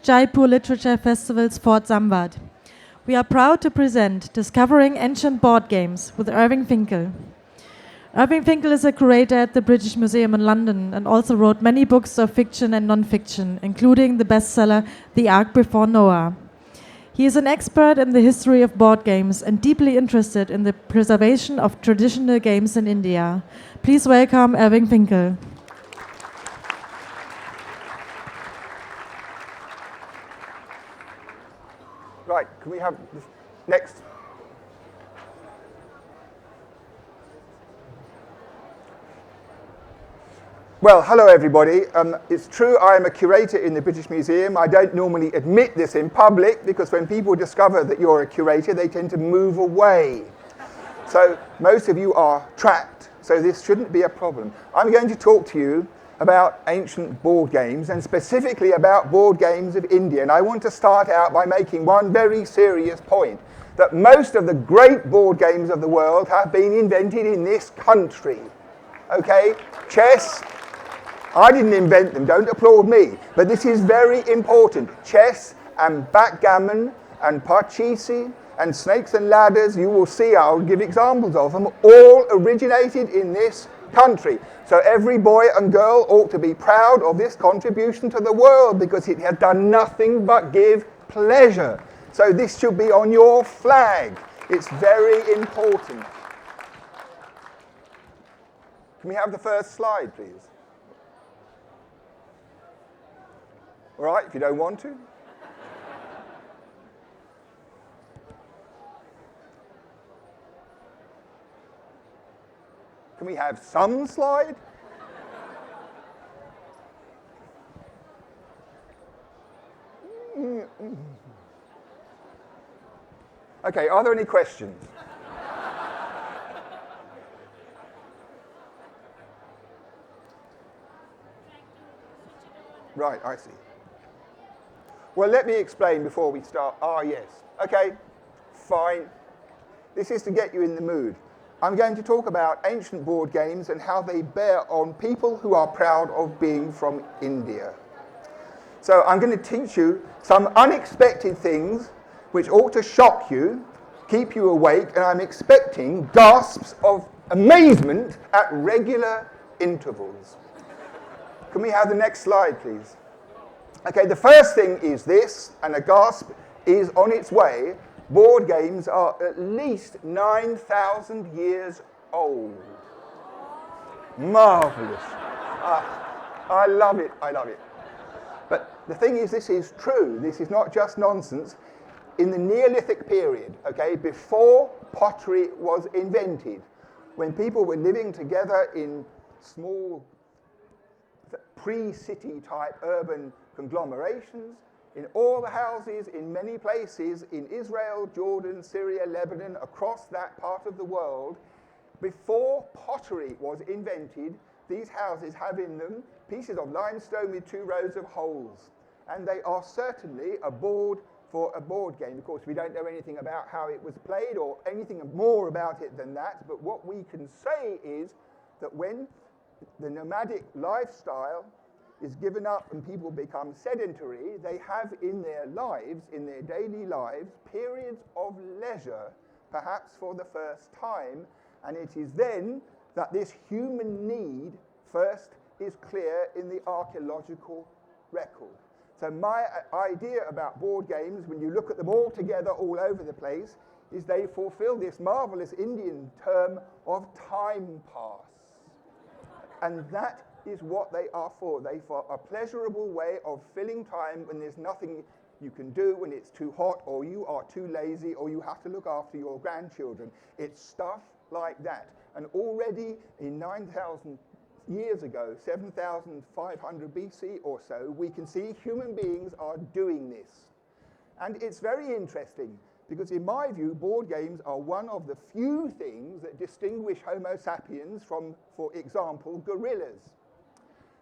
Jaipur Literature Festival's fourth Samvad. We are proud to present Discovering Ancient Board Games with Irving Finkel. Irving Finkel is a curator at the British Museum in London and also wrote many books of fiction and non-fiction, including the bestseller The Ark Before Noah. He is an expert in the history of board games and deeply interested in the preservation of traditional games in India. Please welcome Irving Finkel. Right, can we have this next? Well, hello everybody. It's true I am a curator in the British Museum. I don't normally admit this in public because when people discover that you're a curator, they tend to move away. So most of you are trapped, so this shouldn't be a problem. I'm going to talk to you about ancient board games and specifically about board games of India. And I want to start out by making one very serious point, that most of the great board games of the world have been invented in this country. Okay? Chess, I didn't invent them, don't applaud me, but this is very important. Chess and backgammon and parcheesi and snakes and ladders, you will see, I'll give examples of them, all originated in this country. So every boy and girl ought to be proud of this contribution to the world because it has done nothing but give pleasure. So this should be on your flag. It's very important. Can we have the first slide, please? All right, if you don't want to. Can we have some slide? Okay, are there any questions? Right, I see. Well, let me explain before we start. Ah, yes. Okay, fine. This is to get you in the mood. I'm going to talk about ancient board games and how they bear on people who are proud of being from India. So I'm going to teach you some unexpected things which ought to shock you, keep you awake, and I'm expecting gasps of amazement at regular intervals. Can we have the next slide, please? Okay, the first thing is this, and a gasp is on its way. Board games are at least 9,000 years old. Marvelous. I love it, I love it. But the thing is, this is true. This is not just nonsense. In the Neolithic period, okay, before pottery was invented, when people were living together in small pre-city type urban conglomerations, in all the houses, in many places, in Israel, Jordan, Syria, Lebanon, across that part of the world, before pottery was invented, these houses have in them pieces of limestone with 2 rows of holes. And they are certainly a board for a board game. Of course, we don't know anything about how it was played or anything more about it than that, but what we can say is that when the nomadic lifestyle is given up and people become sedentary, they have in their lives, in their daily lives, periods of leisure, perhaps for the first time, and it is then that this human need first is clear in the archaeological record. So my idea about board games, when you look at them all together all over the place, is they fulfill this marvelous Indian term of time pass. And that is what they are for. They are a pleasurable way of filling time when there's nothing you can do, when it's too hot, or you are too lazy, or you have to look after your grandchildren. It's stuff like that. And already in 9,000 years ago, 7,500 BC or so, we can see human beings are doing this. And it's very interesting, because in my view, board games are one of the few things that distinguish Homo sapiens from, for example, gorillas.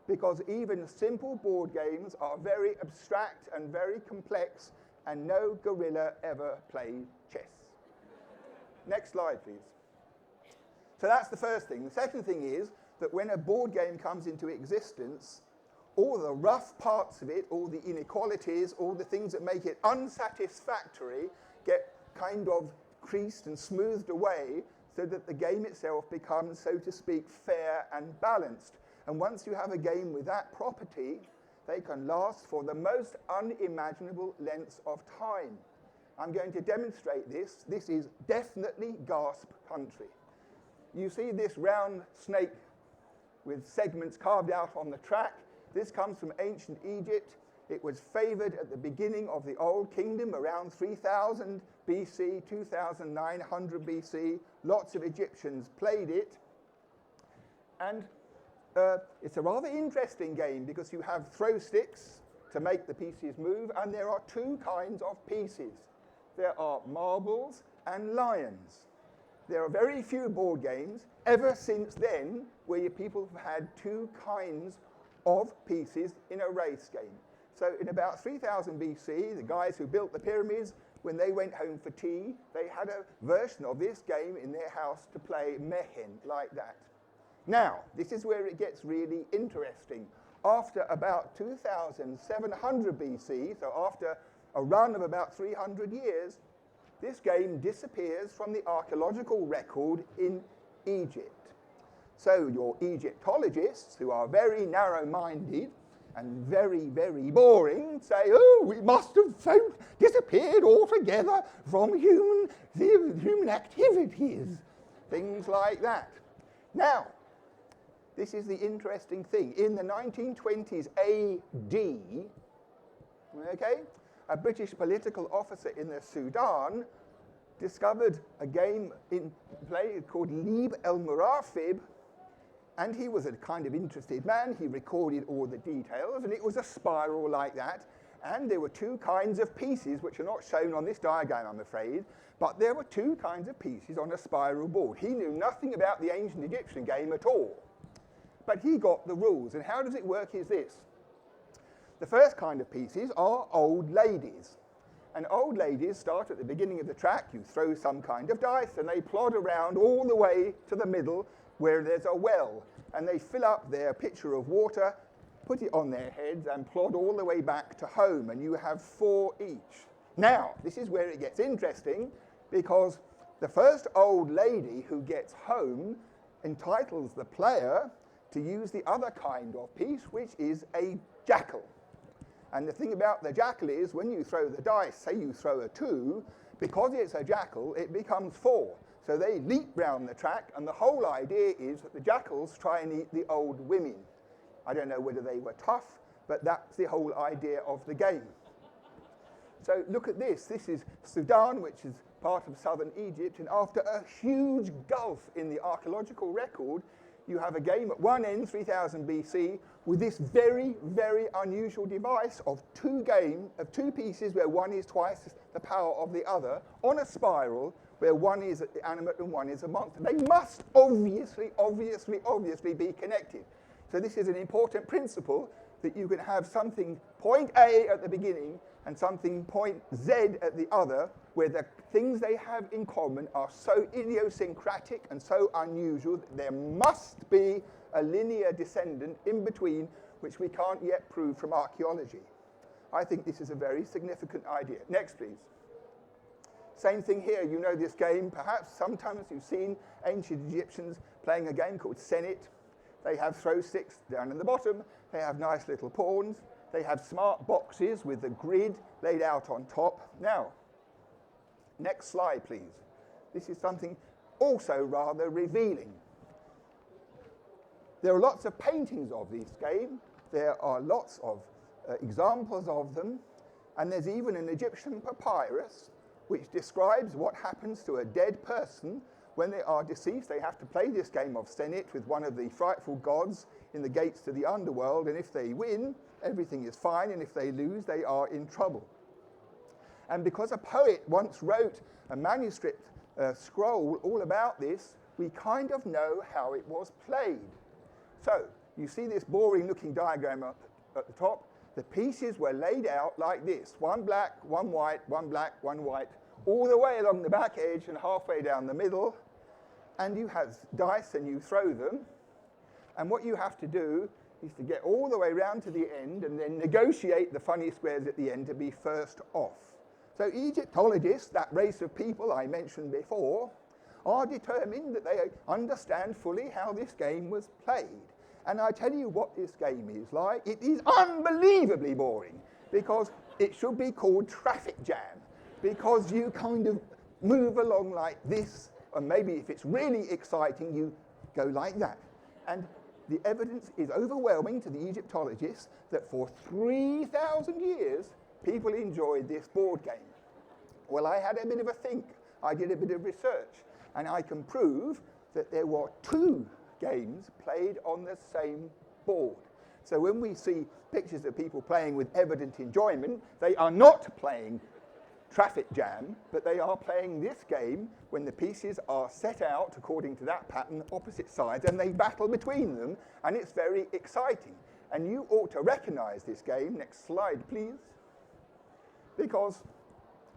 Because even simple board games are very abstract and very complex, and no gorilla ever played chess. Next slide, please. So that's the first thing. The second thing is that when a board game comes into existence, all the rough parts of it, all the inequalities, all the things that make it unsatisfactory get kind of creased and smoothed away so that the game itself becomes, so to speak, fair and balanced. And once you have a game with that property, they can last for the most unimaginable lengths of time. I'm going to demonstrate this. This is definitely gasp country. You see this round snake with segments carved out on the track. This comes from ancient Egypt. It was favored at the beginning of the Old Kingdom around 3000 BC, 2900 BC. Lots of Egyptians played it. And it's a rather interesting game because you have throw sticks to make the pieces move, and there are two kinds of pieces. There are marbles and lions. There are very few board games ever since then where people have had two kinds of pieces in a race game. So in about 3000 BC, the guys who built the pyramids, when they went home for tea, they had a version of this game in their house to play mehen, like that. Now, this is where it gets really interesting. After about 2700 BC, so after a run of about 300 years, this game disappears from the archaeological record in Egypt. So your Egyptologists, who are very narrow-minded and very, very boring, say, oh, it must have disappeared altogether from human activities, things like that. Now, this is the interesting thing. In the 1920s AD, okay, a British political officer in the Sudan discovered a game in play called Lib el-Murafib, and he was a kind of interested man. He recorded all the details, and it was a spiral like that, and there were two kinds of pieces, which are not shown on this diagram, I'm afraid, but there were two kinds of pieces on a spiral board. He knew nothing about the ancient Egyptian game at all, but he got the rules, and how does it work is this. The first kind of pieces are old ladies. And old ladies start at the beginning of the track. You throw some kind of dice, and they plod around all the way to the middle where there's a well. And they fill up their pitcher of water, put it on their heads, and plod all the way back to home. And you have 4 each. Now, this is where it gets interesting, because the first old lady who gets home entitles the player to use the other kind of piece, which is a jackal. And the thing about the jackal is, when you throw the dice, say you throw a 2, because it's a jackal, it becomes 4. So they leap round the track, and the whole idea is that the jackals try and eat the old women. I don't know whether they were tough, but that's the whole idea of the game. So look at this. This is Sudan, which is part of southern Egypt, and after a huge gulf in the archaeological record, you have a game at one end, 3000 BC, with this very, very unusual device of two pieces where one is twice the power of the other, on a spiral where one is animate and one is a monster. They must obviously be connected. So this is an important principle, that you can have something point A at the beginning and something point Z at the other, where the things they have in common are so idiosyncratic and so unusual that there must be a linear descendant in between, which we can't yet prove from archaeology. I think this is a very significant idea. Next, please. Same thing here. You know this game. Perhaps sometimes you've seen ancient Egyptians playing a game called Senet. They have throw sticks down in the bottom. They have nice little pawns. They have smart boxes with the grid laid out on top. Now, next slide, please. This is something also rather revealing. There are lots of paintings of this game. There are lots of examples of them. And there's even an Egyptian papyrus which describes what happens to a dead person when they are deceased. They have to play this game of Senet with one of the frightful gods in the gates to the underworld. And if they win, everything is fine. And if they lose, they are in trouble. And because a poet once wrote a manuscript scroll all about this, we kind of know how it was played. So you see this boring looking diagram up at the top. The pieces were laid out like this: one black, one white, one black, one white, all the way along the back edge and halfway down the middle. And you have dice and you throw them. And what you have to do is to get all the way round to the end and then negotiate the funny squares at the end to be first off. So Egyptologists, that race of people I mentioned before, are determined that they understand fully how this game was played. And I tell you what this game is like. It is unbelievably boring because it should be called traffic jam, because you kind of move along like this, and maybe if it's really exciting, you go like that. And the evidence is overwhelming to the Egyptologists that for 3,000 years, people enjoyed this board game. Well, I had a bit of a think. I did a bit of research, and I can prove that there were 2 games played on the same board. So when we see pictures of people playing with evident enjoyment, they are not playing traffic jam, but they are playing this game when the pieces are set out according to that pattern, opposite sides, and they battle between them, and it's very exciting. And you ought to recognize this game. Next slide, please. Because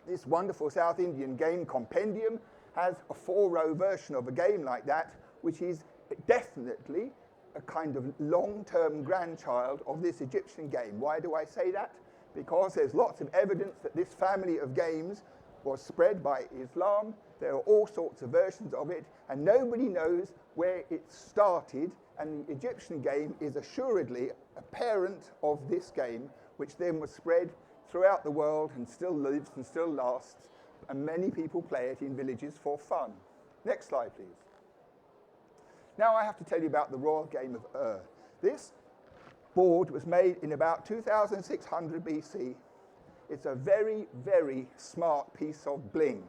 this wonderful South Indian game compendium has a 4-row version of a game like that, which is definitely a kind of long-term grandchild of this Egyptian game. Why do I say that? Because there's lots of evidence that this family of games was spread by Islam. There are all sorts of versions of it, and nobody knows where it started, and the Egyptian game is assuredly a parent of this game, which then was spread throughout the world and still lives and still lasts, and many people play it in villages for fun. Next slide, please. Now I have to tell you about the royal game of Ur. This board was made in about 2600 BC. It's a very, very smart piece of bling.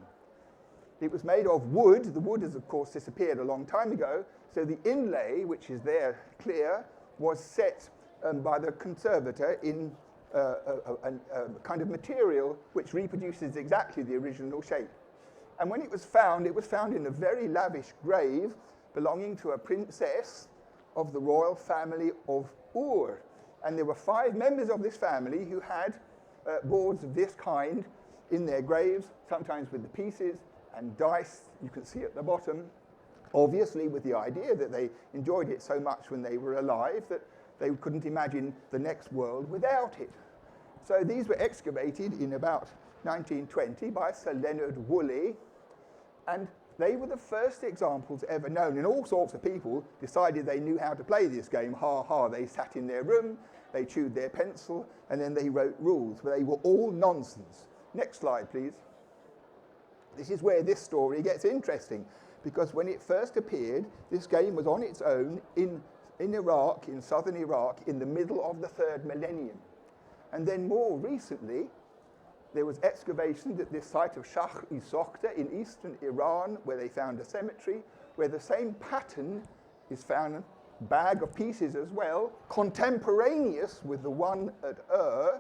It was made of wood. The wood has, of course, disappeared a long time ago, so the inlay, which is there clear, was set by the conservator in a kind of material which reproduces exactly the original shape. And when it was found in a very lavish grave belonging to a princess of the royal family of Ur. And there were 5 members of this family who had boards of this kind in their graves, sometimes with the pieces and dice, you can see at the bottom, obviously with the idea that they enjoyed it so much when they were alive that they couldn't imagine the next world without it. So these were excavated in about 1920 by Sir Leonard Woolley, and they were the first examples ever known, and all sorts of people decided they knew how to play this game. Ha ha, they sat in their room, they chewed their pencil, and then they wrote rules, but they were all nonsense. Next slide, please. This is where this story gets interesting, because when it first appeared, this game was on its own in Iraq, in southern Iraq, in the middle of the 3rd millennium. And then more recently, there was excavations at this site of Shah-i-Sokhta in eastern Iran, where they found a cemetery, where the same pattern is found, a bag of pieces as well, contemporaneous with the one at Ur,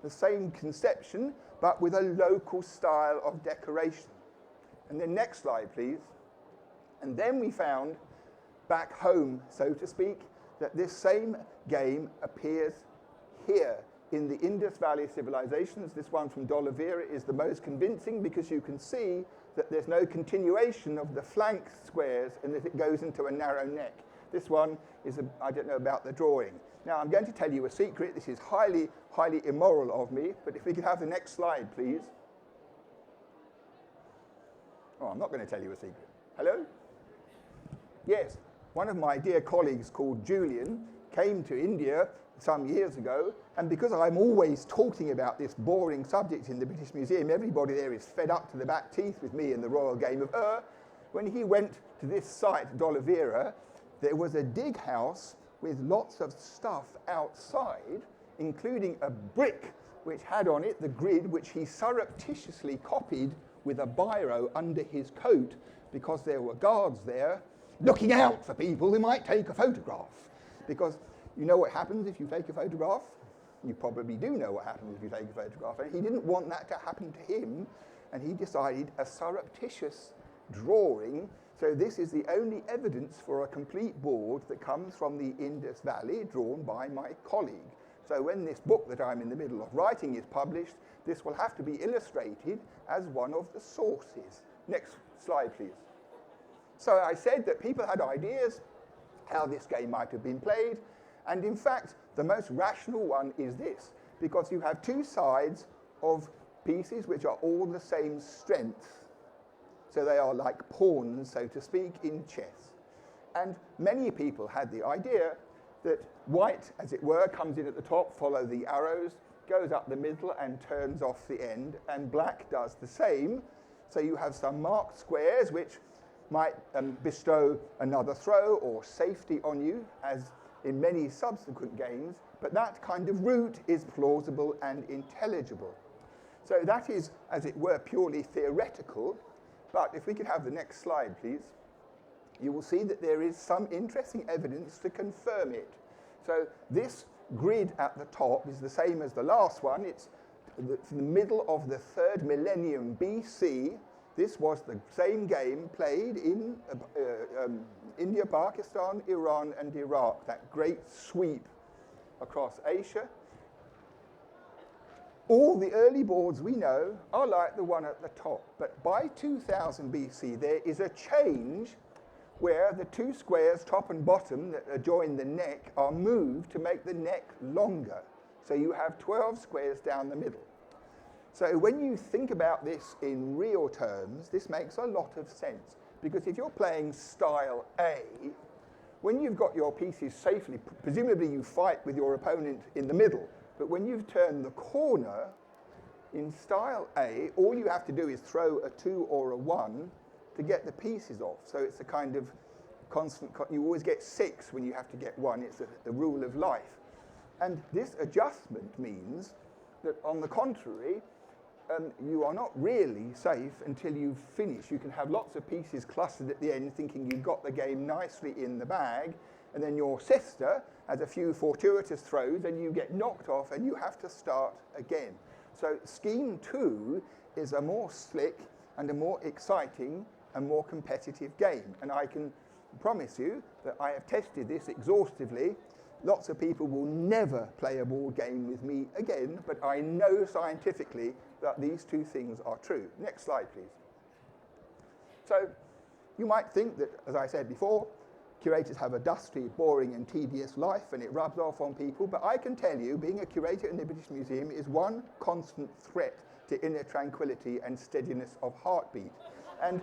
the same conception, but with a local style of decoration. And then next slide, please. And then we found, back home, so to speak, that this same game appears here in the Indus Valley civilizations. This one from D'Oliveira is the most convincing because you can see that there's no continuation of the flank squares and that it goes into a narrow neck. This one is, I don't know about the drawing. Now I'm going to tell you a secret. This is highly, highly immoral of me, but if we could have the next slide, please. Oh, I'm not going to tell you a secret. Hello? Yes, one of my dear colleagues called Julian came to India some years ago, and because I'm always talking about this boring subject in the British Museum, everybody there is fed up to the back teeth with me in the royal game of Ur. When he went to this site, D'Oliveira, there was a dig house with lots of stuff outside, including a brick which had on it the grid which he surreptitiously copied with a biro under his coat because there were guards there looking out for people who might take a photograph. Because you know what happens if you take a photograph? You probably do know what happens if you take a photograph. And he didn't want that to happen to him, and he decided a surreptitious drawing. So this is the only evidence for a complete board that comes from the Indus Valley, drawn by my colleague. So when this book that I'm in the middle of writing is published, this will have to be illustrated as one of the sources. Next slide, please. So I said that people had ideas how this game might have been played, And in fact, the most rational one is this, because you have two sides of pieces which are all the same strength. So they are like pawns, so to speak, in chess. And many people had the idea that white, as it were, comes in at the top, follow the arrows, goes up the middle and turns off the end, and black does the same. So you have some marked squares which might bestow another throw or safety on you, as in many subsequent games, but that kind of route is plausible and intelligible. So that is, as it were, purely theoretical, but if we could have the next slide, please, you will see that there is some interesting evidence to confirm it. So this grid at the top is the same as the last one. It's the middle of the 3rd millennium BC. This was the same game played in India, Pakistan, Iran, and Iraq, that great sweep across Asia. All the early boards we know are like the one at the top, but by 2000 BC there is a change where the two squares, top and bottom, that adjoin the neck are moved to make the neck longer. So you have 12 squares down the middle. So when you think about this in real terms, this makes a lot of sense. Because if you're playing style A, when you've got your pieces safely, presumably you fight with your opponent in the middle, but when you've turned the corner, in style A, all you have to do is throw a 2 or a 1 to get the pieces off. So it's a kind of constant, you always get 6 when you have to get 1. It's the rule of life. And this adjustment means that, on the contrary, you are not really safe until you finish. You can have lots of pieces clustered at the end thinking you've got the game nicely in the bag, and then your sister has a few fortuitous throws and you get knocked off and you have to start again. So scheme 2 is a more slick and a more exciting and more competitive game. And I can promise you that I have tested this exhaustively. Lots of people will never play a board game with me again, but I know scientifically that these two things are true. Next slide, please. So you might think that, as I said before, curators have a dusty, boring and tedious life and it rubs off on people, but I can tell you, being a curator in the British Museum is one constant threat to inner tranquility and steadiness of heartbeat. And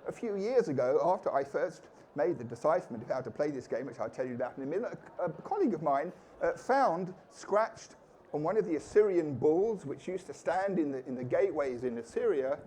a few years ago, after I first made the decipherment of how to play this game, which I'll tell you about in a minute, a colleague of mine found scratched on one of the Assyrian bulls, which used to stand in the gateways in Assyria,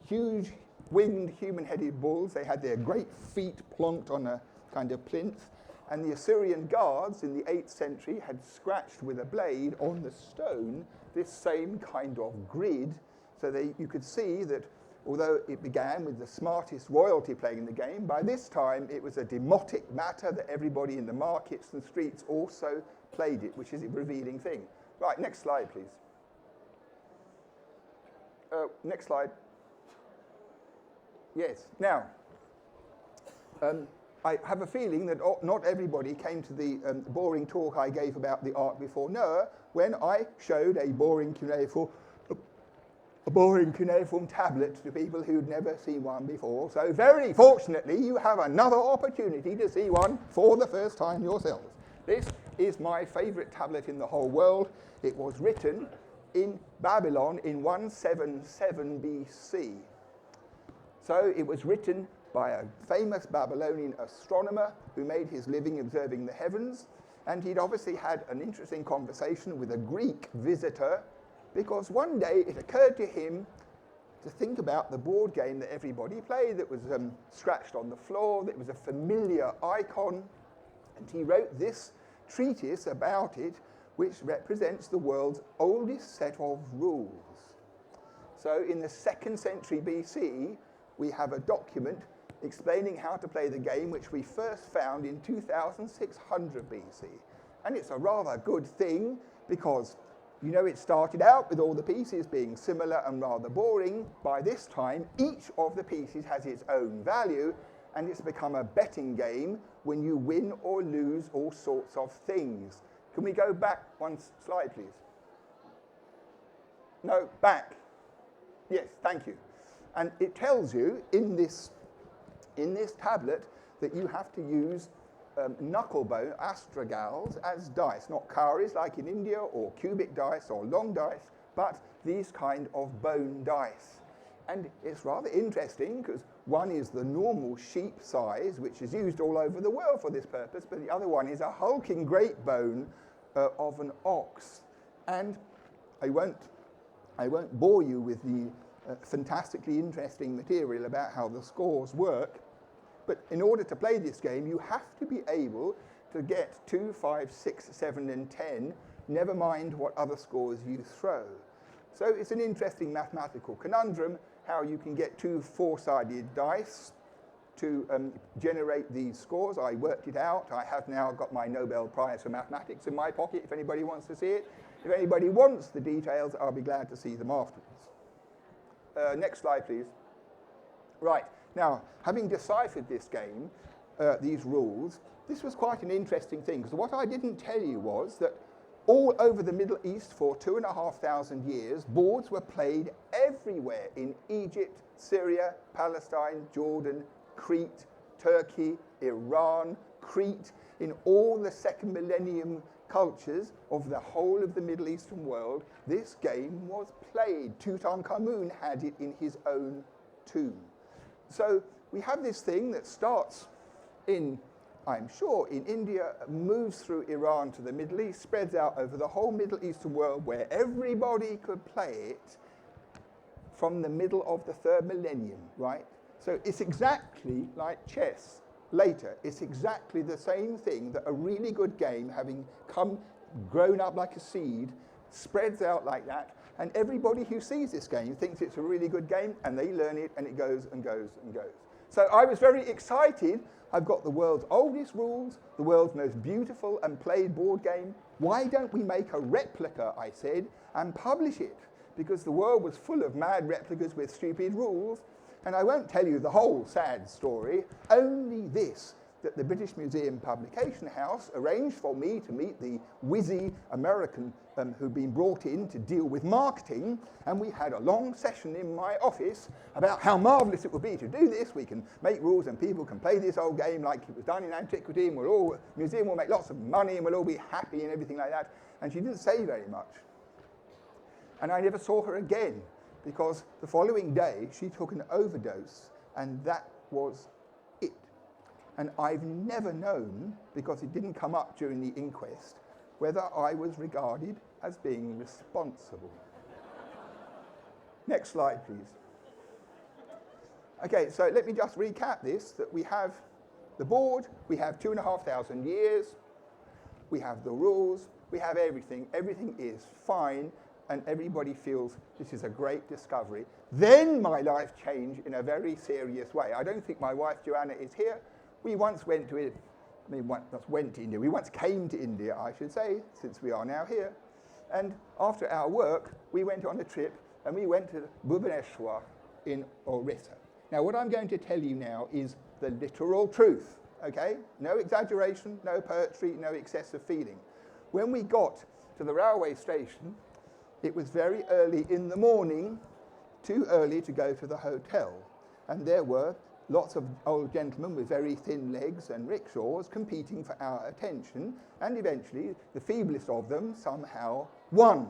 huge winged human-headed bulls. They had their great feet plonked on a kind of plinth, and the Assyrian guards in the 8th century had scratched with a blade on the stone this same kind of grid, so you could see that although it began with the smartest royalty playing the game, by this time it was a demotic matter that everybody in the markets and streets also played it, which is a revealing thing. Right, next slide, please. Next slide. Yes, now, I have a feeling that not everybody came to the boring talk I gave about the Ark before Noah when I showed a boring cuneiform tablet to people who'd never seen one before. So very fortunately, you have another opportunity to see one for the first time yourselves. This is my favorite tablet in the whole world. It was written in Babylon in 177 BC. So it was written by a famous Babylonian astronomer who made his living observing the heavens, and he'd obviously had an interesting conversation with a Greek visitor, because one day it occurred to him to think about the board game that everybody played that was scratched on the floor, that was a familiar icon, and he wrote this treatise about it, which represents the world's oldest set of rules. So in the 2nd century BC, we have a document explaining how to play the game, which we first found in 2600 BC. And it's a rather good thing because, you know, it started out with all the pieces being similar and rather boring. By this time, each of the pieces has its own value, and it's become a betting game when you win or lose all sorts of things. Can we go back one slide, please? No, back. Yes, thank you. And it tells you in this tablet that you have to use knuckle bone, astragals, as dice, not kauris like in India, or cubic dice or long dice, but these kind of bone dice. And it's rather interesting because one is the normal sheep size, which is used all over the world for this purpose, but the other one is a hulking great bone of an ox. And I won't bore you with the fantastically interesting material about how the scores work, but in order to play this game, you have to be able to get 2, 5, 6, 7, and 10, never mind what other scores you throw. So it's an interesting mathematical conundrum, how you can get 2 4-sided dice to generate these scores. I worked it out. I have now got my Nobel Prize for Mathematics in my pocket, if anybody wants to see it. If anybody wants the details, I'll be glad to see them afterwards. Next slide, please. Right, now, having deciphered this game, these rules, this was quite an interesting thing, because what I didn't tell you was that all over the Middle East for 2,500 years, boards were played everywhere in Egypt, Syria, Palestine, Jordan, Crete, Turkey, Iran, Crete, in all the second millennium cultures of the whole of the Middle Eastern world, this game was played. Tutankhamun had it in his own tomb. So we have this thing that starts in, I'm sure, in India, moves through Iran to the Middle East, spreads out over the whole Middle Eastern world where everybody could play it from the middle of the 3rd millennium, right? So it's exactly like chess. Later, it's exactly the same thing that a really good game, having grown up like a seed, spreads out like that, and everybody who sees this game thinks it's a really good game, and they learn it, and it goes and goes and goes. So I was very excited. I've got the world's oldest rules, the world's most beautiful and played board game. Why don't we make a replica, I said, and publish it? Because the world was full of mad replicas with stupid rules. And I won't tell you the whole sad story, only this, that the British Museum Publication House arranged for me to meet the whizzy American who'd been brought in to deal with marketing, and we had a long session in my office about how marvellous it would be to do this. We can make rules and people can play this old game like it was done in antiquity, and the museum will make lots of money and we'll all be happy and everything like that. And she didn't say very much. And I never saw her again, because the following day she took an overdose, and that was it. And I've never known, because it didn't come up during the inquest, whether I was regarded as being responsible. Next slide, please. Okay, so let me just recap this, that we have the board, we have 2,500 years, we have the rules, we have everything. Everything is fine, and everybody feels this is a great discovery. Then my life changed in a very serious way. I don't think my wife Joanna is here. We once went to India. We once came to India, I should say, since we are now here. And after our work, we went on a trip, and we went to Bhubaneswar in Orissa. Now, what I'm going to tell you now is the literal truth, okay? No exaggeration, no poetry, no excessive feeling. When we got to the railway station, it was very early in the morning, too early to go to the hotel. And there were lots of old gentlemen with very thin legs and rickshaws competing for our attention, and eventually the feeblest of them somehow won.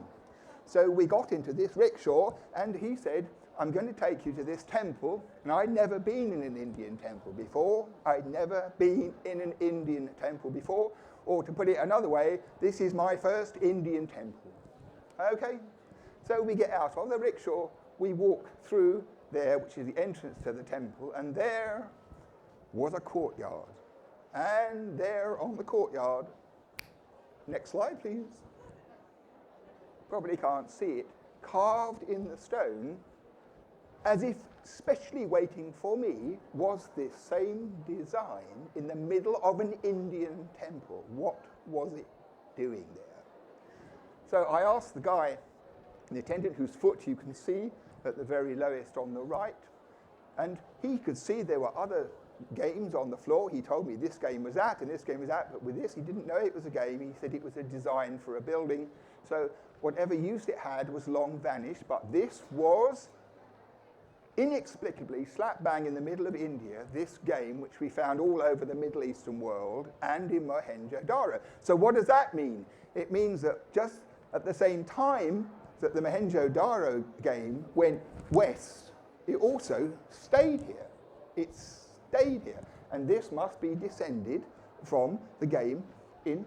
So we got into this rickshaw, and he said, I'm going to take you to this temple. And I'd never been in an Indian temple before. Or to put it another way, this is my first Indian temple. Okay, so we get out of the rickshaw, we walk through there, which is the entrance to the temple, and there was a courtyard. And there on the courtyard, next slide please, probably can't see it, carved in the stone, as if specially waiting for me, was this same design in the middle of an Indian temple. What was it doing there? So I asked the guy, the attendant, whose foot you can see at the very lowest on the right, and he could see there were other games on the floor. He told me this game was that and this game was that, but with this he didn't know it was a game. He said it was a design for a building. So whatever use it had was long vanished, but this was inexplicably, slap bang in the middle of India, this game, which we found all over the Middle Eastern world and in Mohenjo-Daro. So what does that mean? It means that just at the same time that the Mohenjo-Daro game went west, it also stayed here. It stayed here. And this must be descended from the game in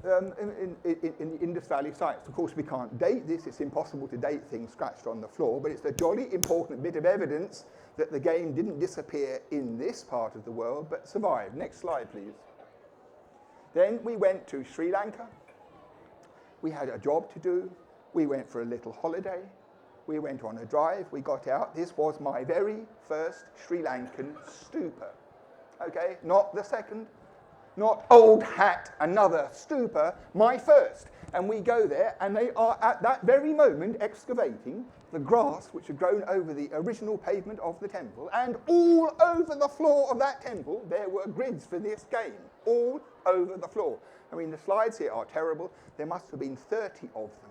the Indus Valley sites. Of course, we can't date this. It's impossible to date things scratched on the floor, but it's a jolly important bit of evidence that the game didn't disappear in this part of the world, but survived. Next slide, please. Then we went to Sri Lanka. We had a job to do. We went for a little holiday. We went on a drive. We got out. This was my very first Sri Lankan stupa. Okay, not the second, not old hat, another stupa, my first. And we go there, and they are at that very moment excavating the grass which had grown over the original pavement of the temple, and all over the floor of that temple there were grids for this game, all over the floor. I mean, the slides here are terrible. There must have been 30 of them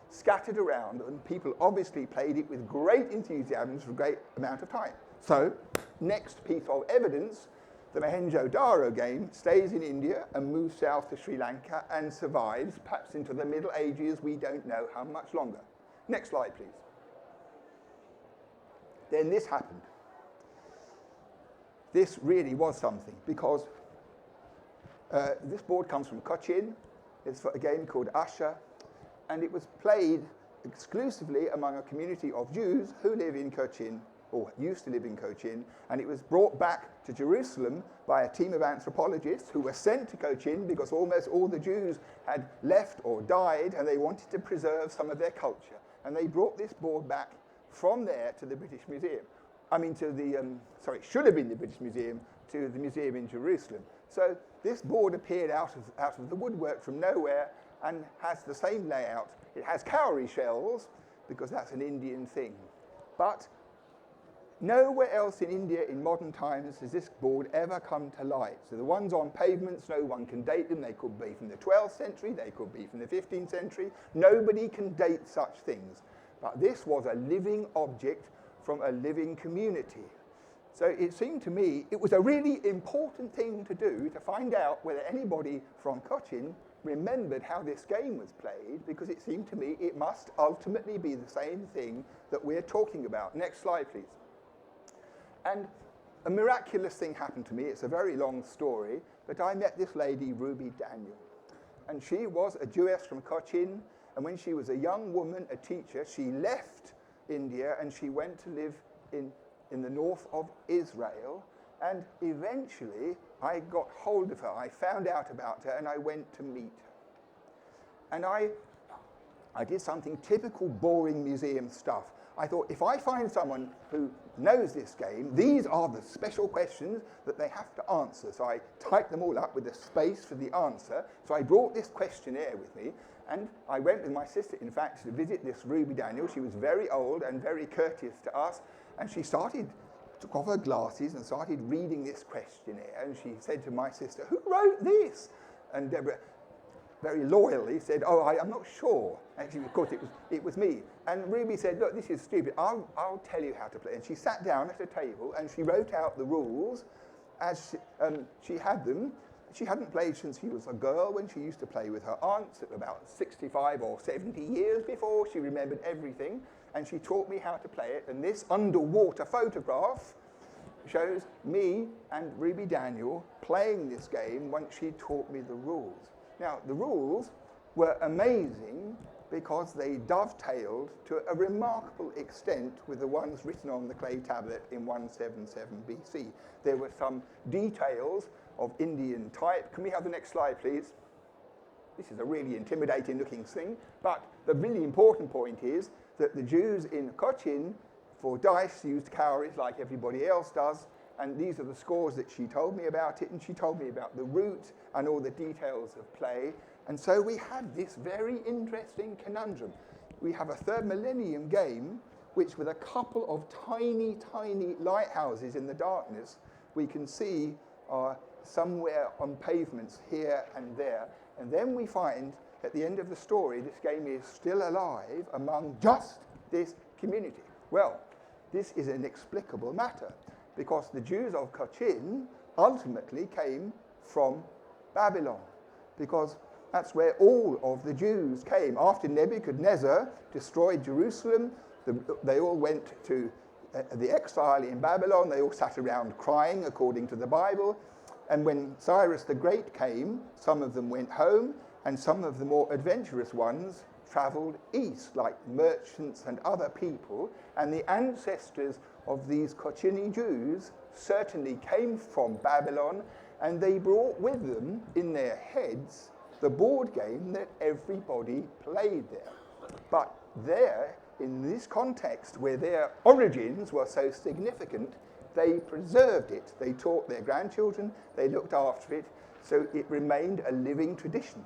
scattered around, and people obviously played it with great enthusiasm for a great amount of time. So, next piece of evidence, the Mohenjo-Daro game stays in India and moves south to Sri Lanka and survives, perhaps into the Middle Ages, we don't know how much longer. Next slide, please. Then this happened. This really was something, because this board comes from Cochin. It's for a game called Asha, and it was played exclusively among a community of Jews who live in Cochin, or used to live in Cochin, and it was brought back to Jerusalem by a team of anthropologists who were sent to Cochin because almost all the Jews had left or died, and they wanted to preserve some of their culture. And they brought this board back from there to the British Museum. I mean, to the, it should have been the British Museum, to the museum in Jerusalem. So this board appeared out of the woodwork from nowhere and has the same layout. It has cowrie shells, because that's an Indian thing. But nowhere else in India in modern times has this board ever come to light. So the ones on pavements, no one can date them. They could be from the 12th century, they could be from the 15th century. Nobody can date such things. But this was a living object from a living community. So it seemed to me it was a really important thing to do, to find out whether anybody from Cochin remembered how this game was played, because it seemed to me it must ultimately be the same thing that we're talking about. Next slide, please. And a miraculous thing happened to me. It's a very long story, but I met this lady, Ruby Daniel. And she was a Jewess from Cochin, and when she was a young woman, a teacher, she left India and she went to live in the north of Israel. And eventually, I got hold of her. I found out about her, and I went to meet her. And I did something typical boring museum stuff. I thought, if I find someone who knows this game, these are the special questions that they have to answer. So I typed them all up with a space for the answer. So I brought this questionnaire with me, and I went with my sister, in fact, to visit this Ruby Daniel. She was very old and very courteous to us, and she took off her glasses and started reading this questionnaire, and she said to my sister, "Who wrote this?" And Deborah very loyally said, "Oh, I'm not sure." Actually, of course, it was me. And Ruby said, "Look, this is stupid. I'll tell you how to play." And she sat down at a table and she wrote out the rules as she had them. She hadn't played since she was a girl, when she used to play with her aunts at about 65 or 70 years before. She remembered everything, and she taught me how to play it. And this underwater photograph shows me and Ruby Daniel playing this game once she taught me the rules. Now, the rules were amazing because they dovetailed to a remarkable extent with the ones written on the clay tablet in 177 BC. There were some details of Indian type. Can we have the next slide, please? This is a really intimidating looking thing, but the really important point is that the Jews in Cochin, for dice, used cowries like everybody else does, and these are the scores that she told me about it, and she told me about the route and all the details of play. And so we had this very interesting conundrum. We have a third millennium game, which with a couple of tiny, tiny lighthouses in the darkness, we can see are somewhere on pavements here and there. And then we find, at the end of the story, this game is still alive among just this community. Well, this is an inexplicable matter, because the Jews of Cochin ultimately came from Babylon, because that's where all of the Jews came. After Nebuchadnezzar destroyed Jerusalem, they all went to the exile in Babylon. They all sat around crying, according to the Bible. And when Cyrus the Great came, some of them went home, and some of the more adventurous ones travelled east, like merchants and other people. And the ancestors of these Cochini Jews certainly came from Babylon, and they brought with them in their heads the board game that everybody played there. But there, in this context where their origins were so significant, they preserved it. They taught their grandchildren, they looked after it, so it remained a living tradition.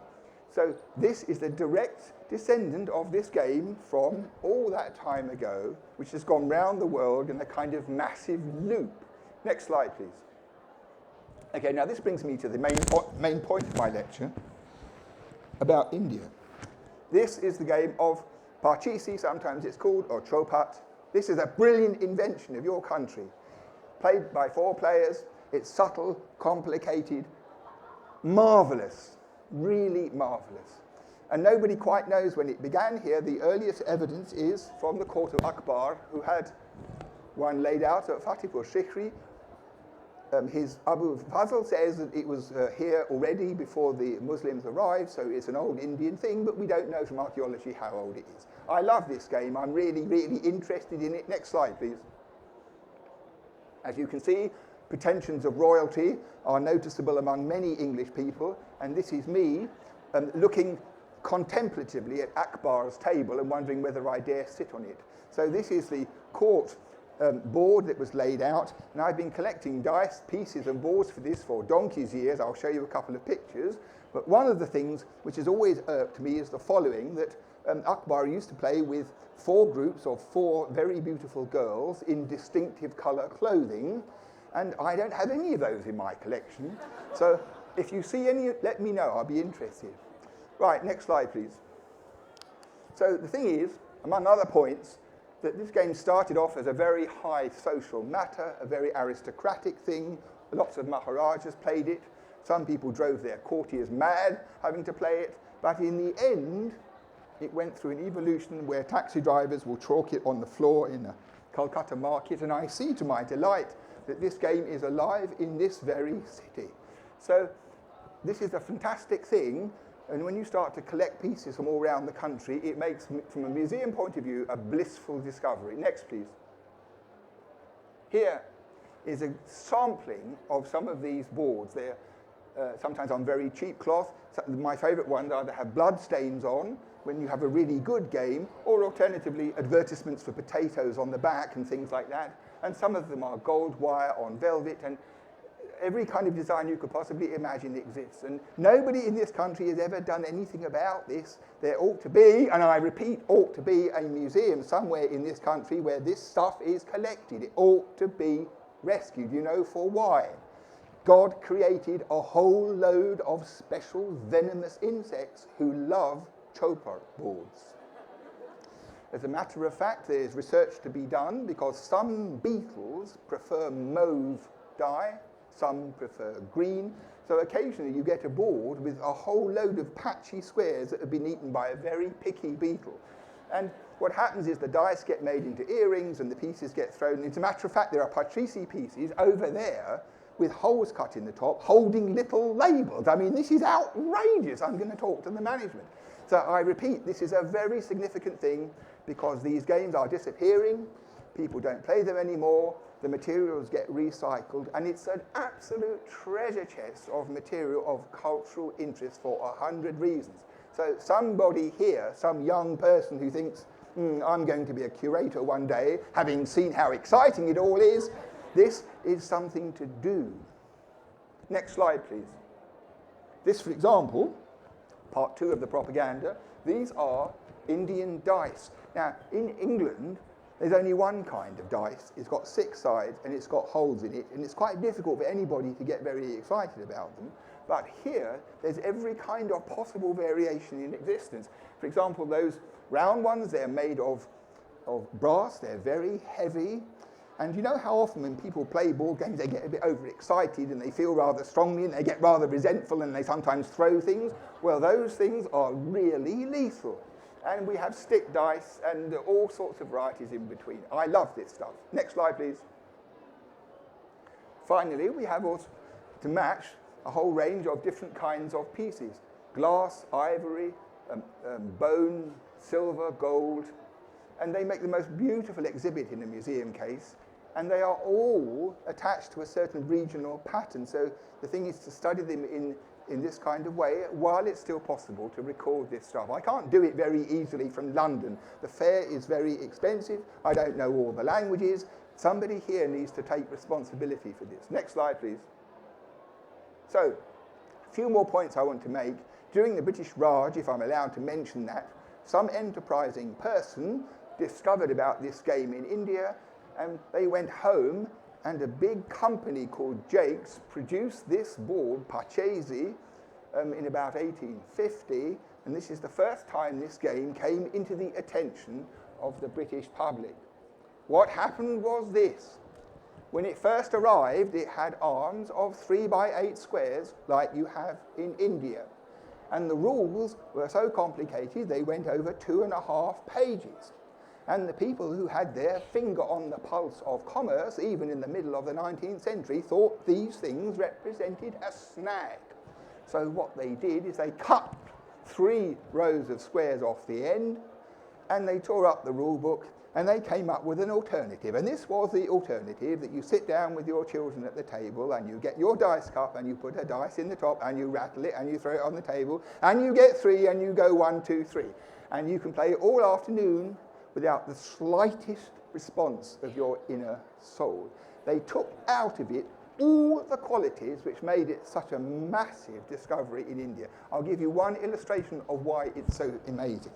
So this is the direct descendant of this game from all that time ago, which has gone round the world in a kind of massive loop. Next slide, please. Okay, now this brings me to the main point of my lecture about India. This is the game of Parcheesi, sometimes it's called, or Chopat. This is a brilliant invention of your country. Played by 4 players, it's subtle, complicated, marvellous, really marvellous. And nobody quite knows when it began here. The earliest evidence is from the court of Akbar, who had one laid out at Fatehpur Sikri. His Abu Fazl says that it was here already before the Muslims arrived, so it's an old Indian thing, but we don't know from archaeology how old it is. I love this game. I'm really, really interested in it. Next slide, please. As you can see, pretensions of royalty are noticeable among many English people, and this is me looking contemplatively at Akbar's table and wondering whether I dare sit on it. So this is the court board that was laid out, and I've been collecting dice, pieces and boards for this for donkey's years. I'll show you a couple of pictures, but one of the things which has always irked me is the following, that Akbar used to play with 4 groups of 4 very beautiful girls in distinctive colour clothing, and I don't have any of those in my collection. So if you see any, let me know, I'll be interested. Right, next slide, please. So the thing is, among other points, that this game started off as a very high social matter, a very aristocratic thing. Lots of Maharajas played it. Some people drove their courtiers mad having to play it. But in the end, it went through an evolution where taxi drivers will chalk it on the floor in a Calcutta market. And I see to my delight that this game is alive in this very city. So this is a fantastic thing. And when you start to collect pieces from all around the country, it makes, from a museum point of view, a blissful discovery. Next, please. Here is a sampling of some of these boards. They're sometimes on very cheap cloth. My favourite ones either have blood stains on when you have a really good game, or alternatively advertisements for potatoes on the back and things like that. And some of them are gold wire on velvet, and every kind of design you could possibly imagine exists. And nobody in this country has ever done anything about this. There ought to be, and I repeat, ought to be a museum somewhere in this country where this stuff is collected. It ought to be rescued. You know for why? God created a whole load of special venomous insects who love chopper boards. As a matter of fact, there is research to be done because some beetles prefer mauve dye, some prefer green. So occasionally you get a board with a whole load of patchy squares that have been eaten by a very picky beetle. And what happens is the dice get made into earrings and the pieces get thrown. As a matter of fact, there are Parcheesi pieces over there with holes cut in the top holding little labels. I mean, this is outrageous. I'm going to talk to the management. So I repeat, this is a very significant thing because these games are disappearing. People don't play them anymore. The materials get recycled, and it's an absolute treasure chest of material of cultural interest for 100 reasons. So somebody here, some young person who thinks, I'm going to be a curator one day, having seen how exciting it all is, this is something to do. Next slide, please. This, for example, part 2 of the propaganda, these are Indian dice. Now, in England, there's only one kind of dice. It's got 6 sides and it's got holes in it, and it's quite difficult for anybody to get very excited about them. But here, there's every kind of possible variation in existence. For example, those round ones, they're made of of brass. They're very heavy. And you know how often when people play board games, they get a bit overexcited and they feel rather strongly and they get rather resentful and they sometimes throw things? Well, those things are really lethal. And we have stick dice and all sorts of varieties in between. I love this stuff. Next slide, please. Finally, we have also to match a whole range of different kinds of pieces. Glass, ivory, bone, silver, gold. And they make the most beautiful exhibit in a museum case. And they are all attached to a certain regional pattern. So the thing is to study them in this kind of way while it's still possible to record this stuff. I can't do it very easily from London. The fare is very expensive. I don't know all the languages. Somebody here needs to take responsibility for this. Next slide, please. So, a few more points I want to make. During the British Raj, if I'm allowed to mention that, some enterprising person discovered about this game in India, and they went home, and a big company called Jakes produced this board, Pachesi, in about 1850, and this is the first time this game came into the attention of the British public. What happened was this. When it first arrived, it had arms of 3 by 8 squares, like you have in India. And the rules were so complicated, they went over 2.5 pages. And the people who had their finger on the pulse of commerce, even in the middle of the 19th century, thought these things represented a snag. So what they did is they cut 3 rows of squares off the end, and they tore up the rule book, and they came up with an alternative. And this was the alternative, that you sit down with your children at the table, and you get your dice cup, and you put a dice in the top, and you rattle it, and you throw it on the table, and you get 3, and you go 1, 2, 3. And you can play all afternoon without the slightest response of your inner soul. They took out of it all the qualities which made it such a massive discovery in India. I'll give you one illustration of why it's so amazing.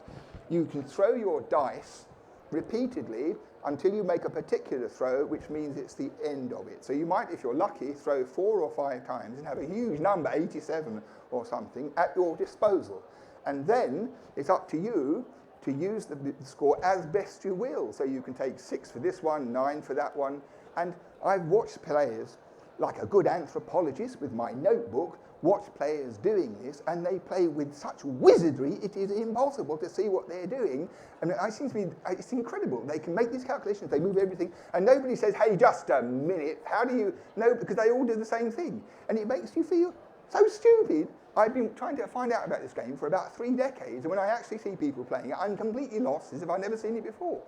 You can throw your dice repeatedly until you make a particular throw, which means it's the end of it. So you might, if you're lucky, throw 4 or 5 times and have a huge number, 87 or something, at your disposal. And then it's up to you to use the score as best you will. So you can take 6 for this one, 9 for that one. And I've watched players, like a good anthropologist with my notebook, watch players doing this, and they play with such wizardry, it is impossible to see what they're doing. And it seems to me, it's incredible. They can make these calculations, they move everything, and nobody says, hey, just a minute, how do you know? Because they all do the same thing. And it makes you feel so stupid. I've been trying to find out about this game for about 3 decades, and when I actually see people playing it, I'm completely lost, as if I've never seen it before.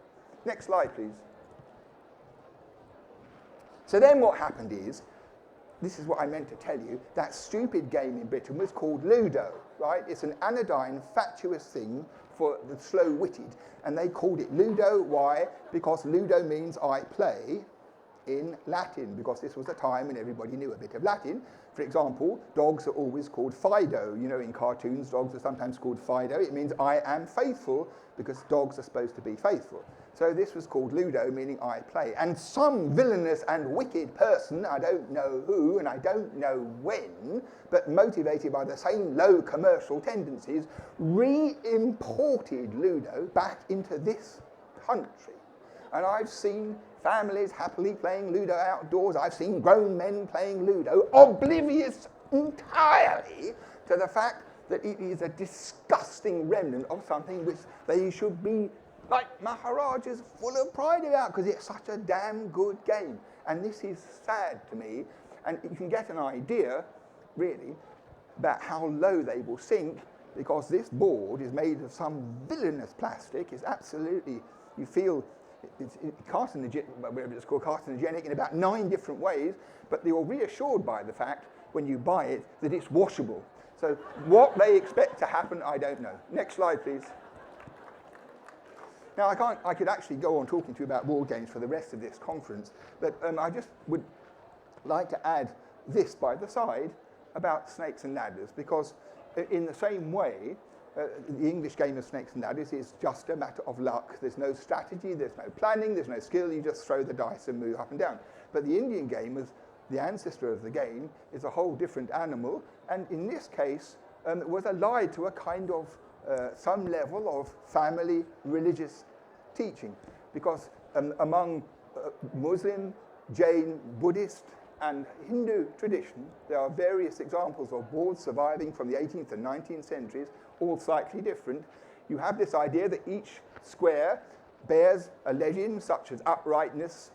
Next slide, please. So then what happened is, this is what I meant to tell you, that stupid game in Britain was called Ludo, right? It's an anodyne, fatuous thing for the slow-witted, and they called it Ludo. Why? Because Ludo means I play in Latin, because this was a time when everybody knew a bit of Latin. For example, dogs are always called Fido. You know, in cartoons, dogs are sometimes called Fido. It means I am faithful, because dogs are supposed to be faithful. So this was called Ludo, meaning I play. And some villainous and wicked person, I don't know who and I don't know when, but motivated by the same low commercial tendencies, re-imported Ludo back into this country. And I've seen families happily playing Ludo outdoors. I've seen grown men playing Ludo, oblivious entirely to the fact that it is a disgusting remnant of something which they should be, like Maharajas, full of pride about, because it's such a damn good game. And this is sad to me, and you can get an idea, really, about how low they will sink, because this board is made of some villainous plastic. It's absolutely, you feel, it's carcinogenic, whatever it's called, carcinogenic in about 9 different ways, but you're reassured by the fact, when you buy it, that it's washable. So what they expect to happen, I don't know. Next slide, please. Now, I could actually go on talking to you about board games for the rest of this conference, but I just would like to add this by the side about snakes and ladders, because in the same way, the English game of snakes and ladders is just a matter of luck. There's no strategy, there's no planning, there's no skill, you just throw the dice and move up and down. But the Indian game, as the ancestor of the game, is a whole different animal, and in this case, was allied to a kind of some level of family religious teaching. because among Muslim, Jain, Buddhist, and Hindu tradition, there are various examples of boards surviving from the 18th and 19th centuries, all slightly different. You have this idea that each square bears a legend such as uprightness,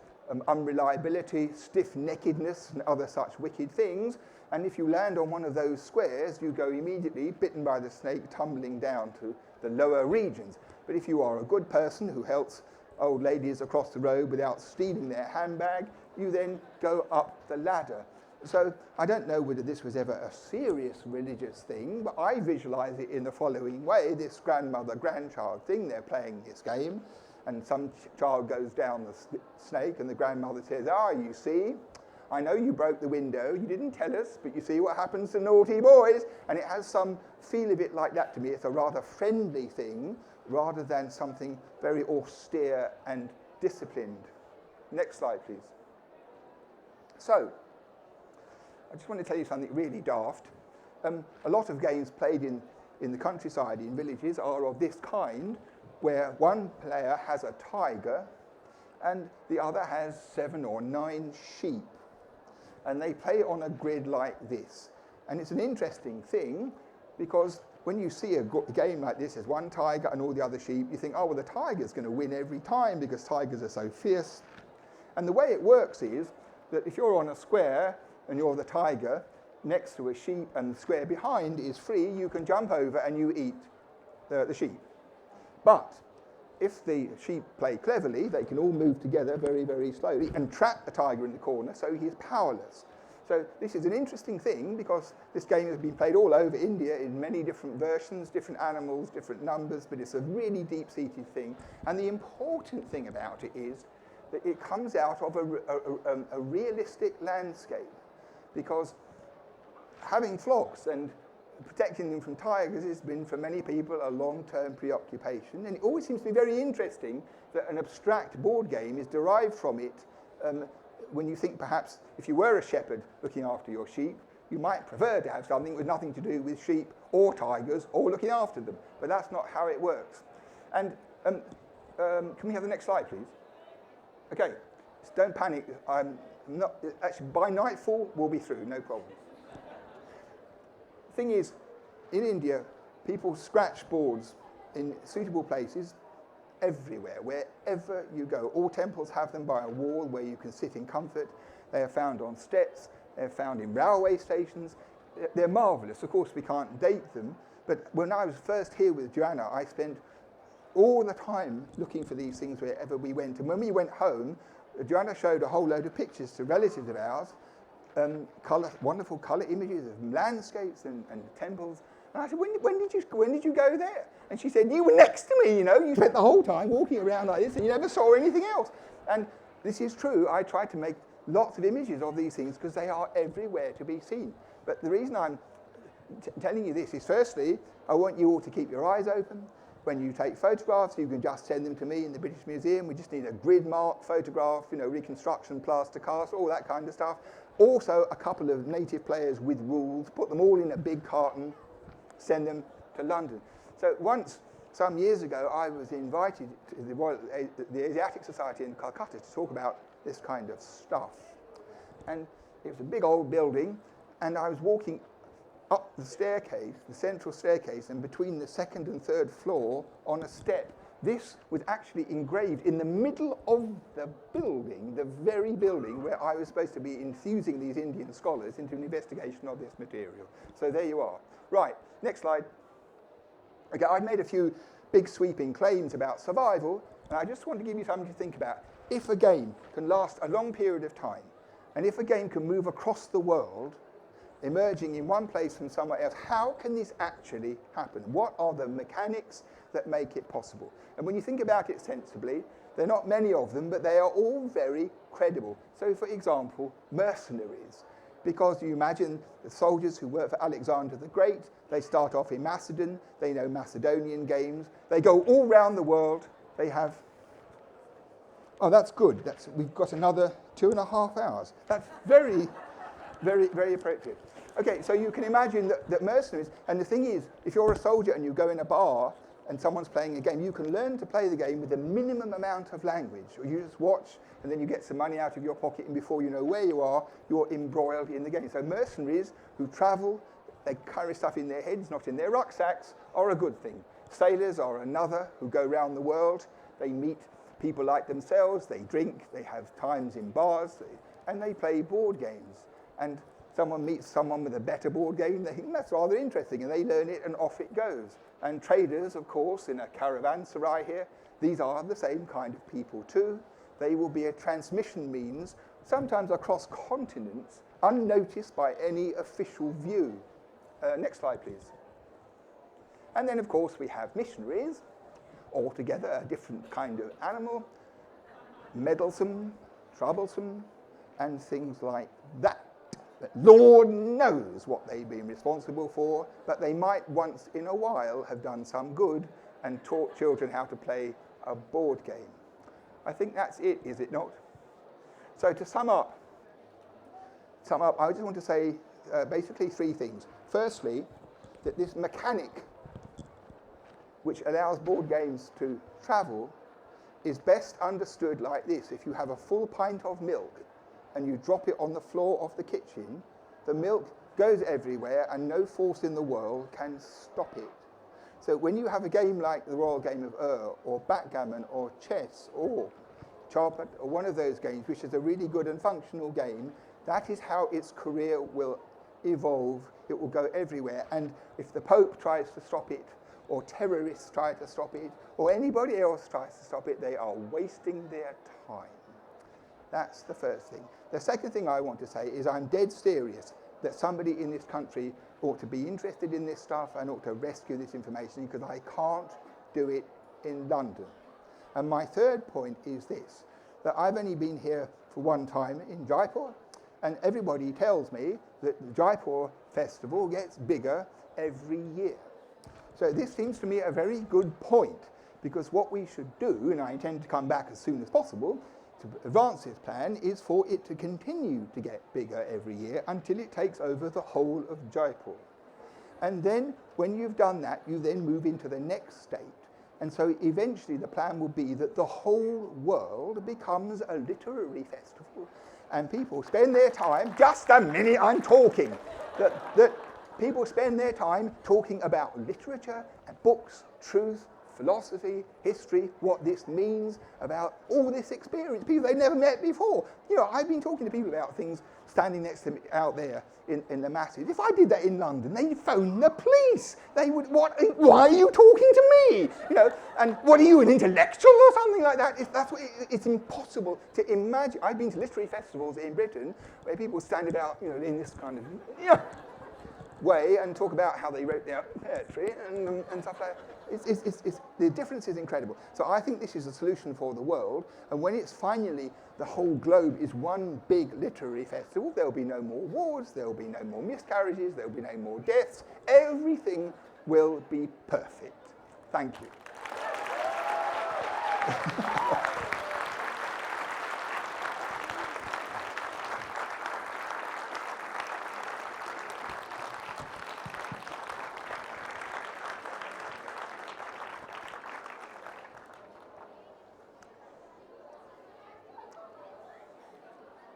unreliability, stiff-neckedness, and other such wicked things. And if you land on one of those squares, you go immediately, bitten by the snake, tumbling down to the lower regions. But if you are a good person who helps old ladies across the road without stealing their handbag, you then go up the ladder. So I don't know whether this was ever a serious religious thing, but I visualize it in the following way. This grandmother-grandchild thing, they're playing this game, and some child goes down the snake, and the grandmother says, you see, I know you broke the window, you didn't tell us, but you see what happens to naughty boys. And it has some feel of it like that to me. It's a rather friendly thing, rather than something very austere and disciplined. Next slide, please. So, I just want to tell you something really daft. A lot of games played in the countryside, in villages, are of this kind, where one player has a tiger and the other has 7 or 9 sheep. And they play on a grid like this. And it's an interesting thing, because when you see a game like this, there's one tiger and all the other sheep, you think, oh, well, the tiger's going to win every time because tigers are so fierce. And the way it works is that if you're on a square and you're the tiger, next to a sheep and the square behind is free, you can jump over and you eat the sheep. But if the sheep play cleverly, they can all move together very, very slowly and trap the tiger in the corner, so he is powerless. So this is an interesting thing, because this game has been played all over India in many different versions, different animals, different numbers, but it's a really deep-seated thing. And the important thing about it is that it comes out of a realistic landscape, because having flocks and protecting them from tigers has been, for many people, a long-term preoccupation. And it always seems to be very interesting that an abstract board game is derived from it. When you think, perhaps, if you were a shepherd looking after your sheep, you might prefer to have something with nothing to do with sheep or tigers or looking after them. But that's not how it works. And can we have the next slide, please? Okay, don't panic. Actually, by nightfall, we'll be through, no problem. Thing is, in India, people scratch boards in suitable places everywhere, wherever you go. All temples have them by a wall where you can sit in comfort. They are found on steps. They're found in railway stations. They're marvellous. Of course, we can't date them, but when I was first here with Joanna, I spent all the time looking for these things wherever we went. And when we went home, Joanna showed a whole load of pictures to relatives of ours, wonderful colour images of landscapes and temples. And I said, when did you go there? And she said, you were next to me, you know. You spent the whole time walking around like this and you never saw anything else. And this is true. I tried to make lots of images of these things because they are everywhere to be seen. But the reason I'm telling you this is, firstly, I want you all to keep your eyes open. When you take photographs, you can just send them to me in the British Museum. We just need a grid mark photograph, reconstruction, plaster cast, all that kind of stuff. Also, a couple of native players with rules, put them all in a big carton, send them to London. So once, some years ago, I was invited to the Asiatic Society in Calcutta to talk about this kind of stuff. And it was a big old building, and I was walking up the staircase, the central staircase, and between the 2nd and 3rd floor on a step. This was actually engraved in the middle of the building, the very building where I was supposed to be infusing these Indian scholars into an investigation of this material. So there you are. Right, next slide. Okay, I've made a few big sweeping claims about survival, and I just want to give you something to think about. If a game can last a long period of time, and if a game can move across the world, emerging in one place from somewhere else, how can this actually happen? What are the mechanics that make it possible? And when you think about it sensibly, there are not many of them, but they are all very credible. So, for example, mercenaries. Because you imagine the soldiers who work for Alexander the Great, they start off in Macedon, they know Macedonian games, they go all around the world, they have... Oh, that's good. We've got another 2.5 hours. That's very, very, very appropriate. Okay, so you can imagine that mercenaries, and the thing is, if you're a soldier and you go in a bar, and someone's playing a game, you can learn to play the game with a minimum amount of language. Or you just watch, and then you get some money out of your pocket, and before you know where you are, you're embroiled in the game. So mercenaries who travel, they carry stuff in their heads, not in their rucksacks, are a good thing. Sailors are another, who go around the world. They meet people like themselves, they drink, they have times in bars, and they play board games. And someone meets someone with a better board game, they think that's rather interesting, and they learn it, and off it goes. And traders, of course, in a caravanserai here, these are the same kind of people too. They will be a transmission means, sometimes across continents, unnoticed by any official view. Next slide, please. And then, of course, we have missionaries, altogether a different kind of animal, meddlesome, troublesome, and things like that. But Lord knows what they've been responsible for, but they might once in a while have done some good and taught children how to play a board game. I think that's it, is it not? So to sum up, I just want to say basically three things. Firstly, that this mechanic which allows board games to travel is best understood like this. If you have a full pint of milk and you drop it on the floor of the kitchen, the milk goes everywhere and no force in the world can stop it. So when you have a game like the Royal Game of or backgammon, or chess, or Charpot, or one of those games, which is a really good and functional game, that is how its career will evolve. It will go everywhere. And if the Pope tries to stop it, or terrorists try to stop it, or anybody else tries to stop it, they are wasting their time. That's the first thing. The second thing I want to say is I'm dead serious that somebody in this country ought to be interested in this stuff and ought to rescue this information, because I can't do it in London. And my third point is this, that I've only been here for one time in Jaipur, and everybody tells me that the Jaipur festival gets bigger every year. So this seems to me a very good point, because what we should do, and I intend to come back as soon as possible to advance this plan, is for it to continue to get bigger every year until it takes over the whole of Jaipur. And then when you've done that, you then move into the next state. And so eventually the plan will be that the whole world becomes a literary festival. And people spend their time, just a minute I'm talking, that people spend their time talking about literature and books, truth, philosophy, history, what this means, about all this experience, people they've never met before. You know, I've been talking to people about things standing next to me out there in the masses. If I did that in London, they'd phone the police. They would, why are you talking to me? You know, and what are you, an intellectual or something like that? It's impossible to imagine. I've been to literary festivals in Britain where people stand about, you know, in this kind of way and talk about how they wrote their poetry and stuff like that. The difference is incredible. So I think this is a solution for the world, and when it's finally the whole globe is one big literary festival, there'll be no more wars, there'll be no more miscarriages, there'll be no more deaths, everything will be perfect. Thank you.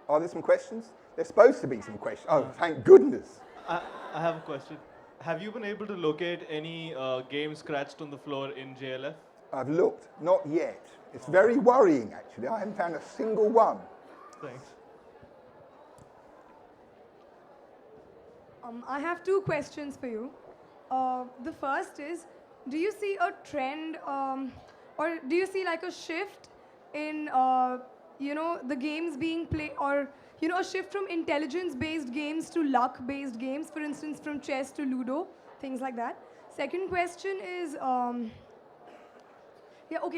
Are there some questions? There's supposed to be some questions. Oh, thank goodness. I have a question. Have you been able to locate any games scratched on the floor in JLF? I've looked, not yet. It's very worrying, actually. I haven't found a single one. Thanks. I have two questions for you. The first is, do you see a trend or do you see like a shift in the games being played, or a shift from intelligence-based games to luck-based games, for instance, from chess to Ludo, things like that? Second question is,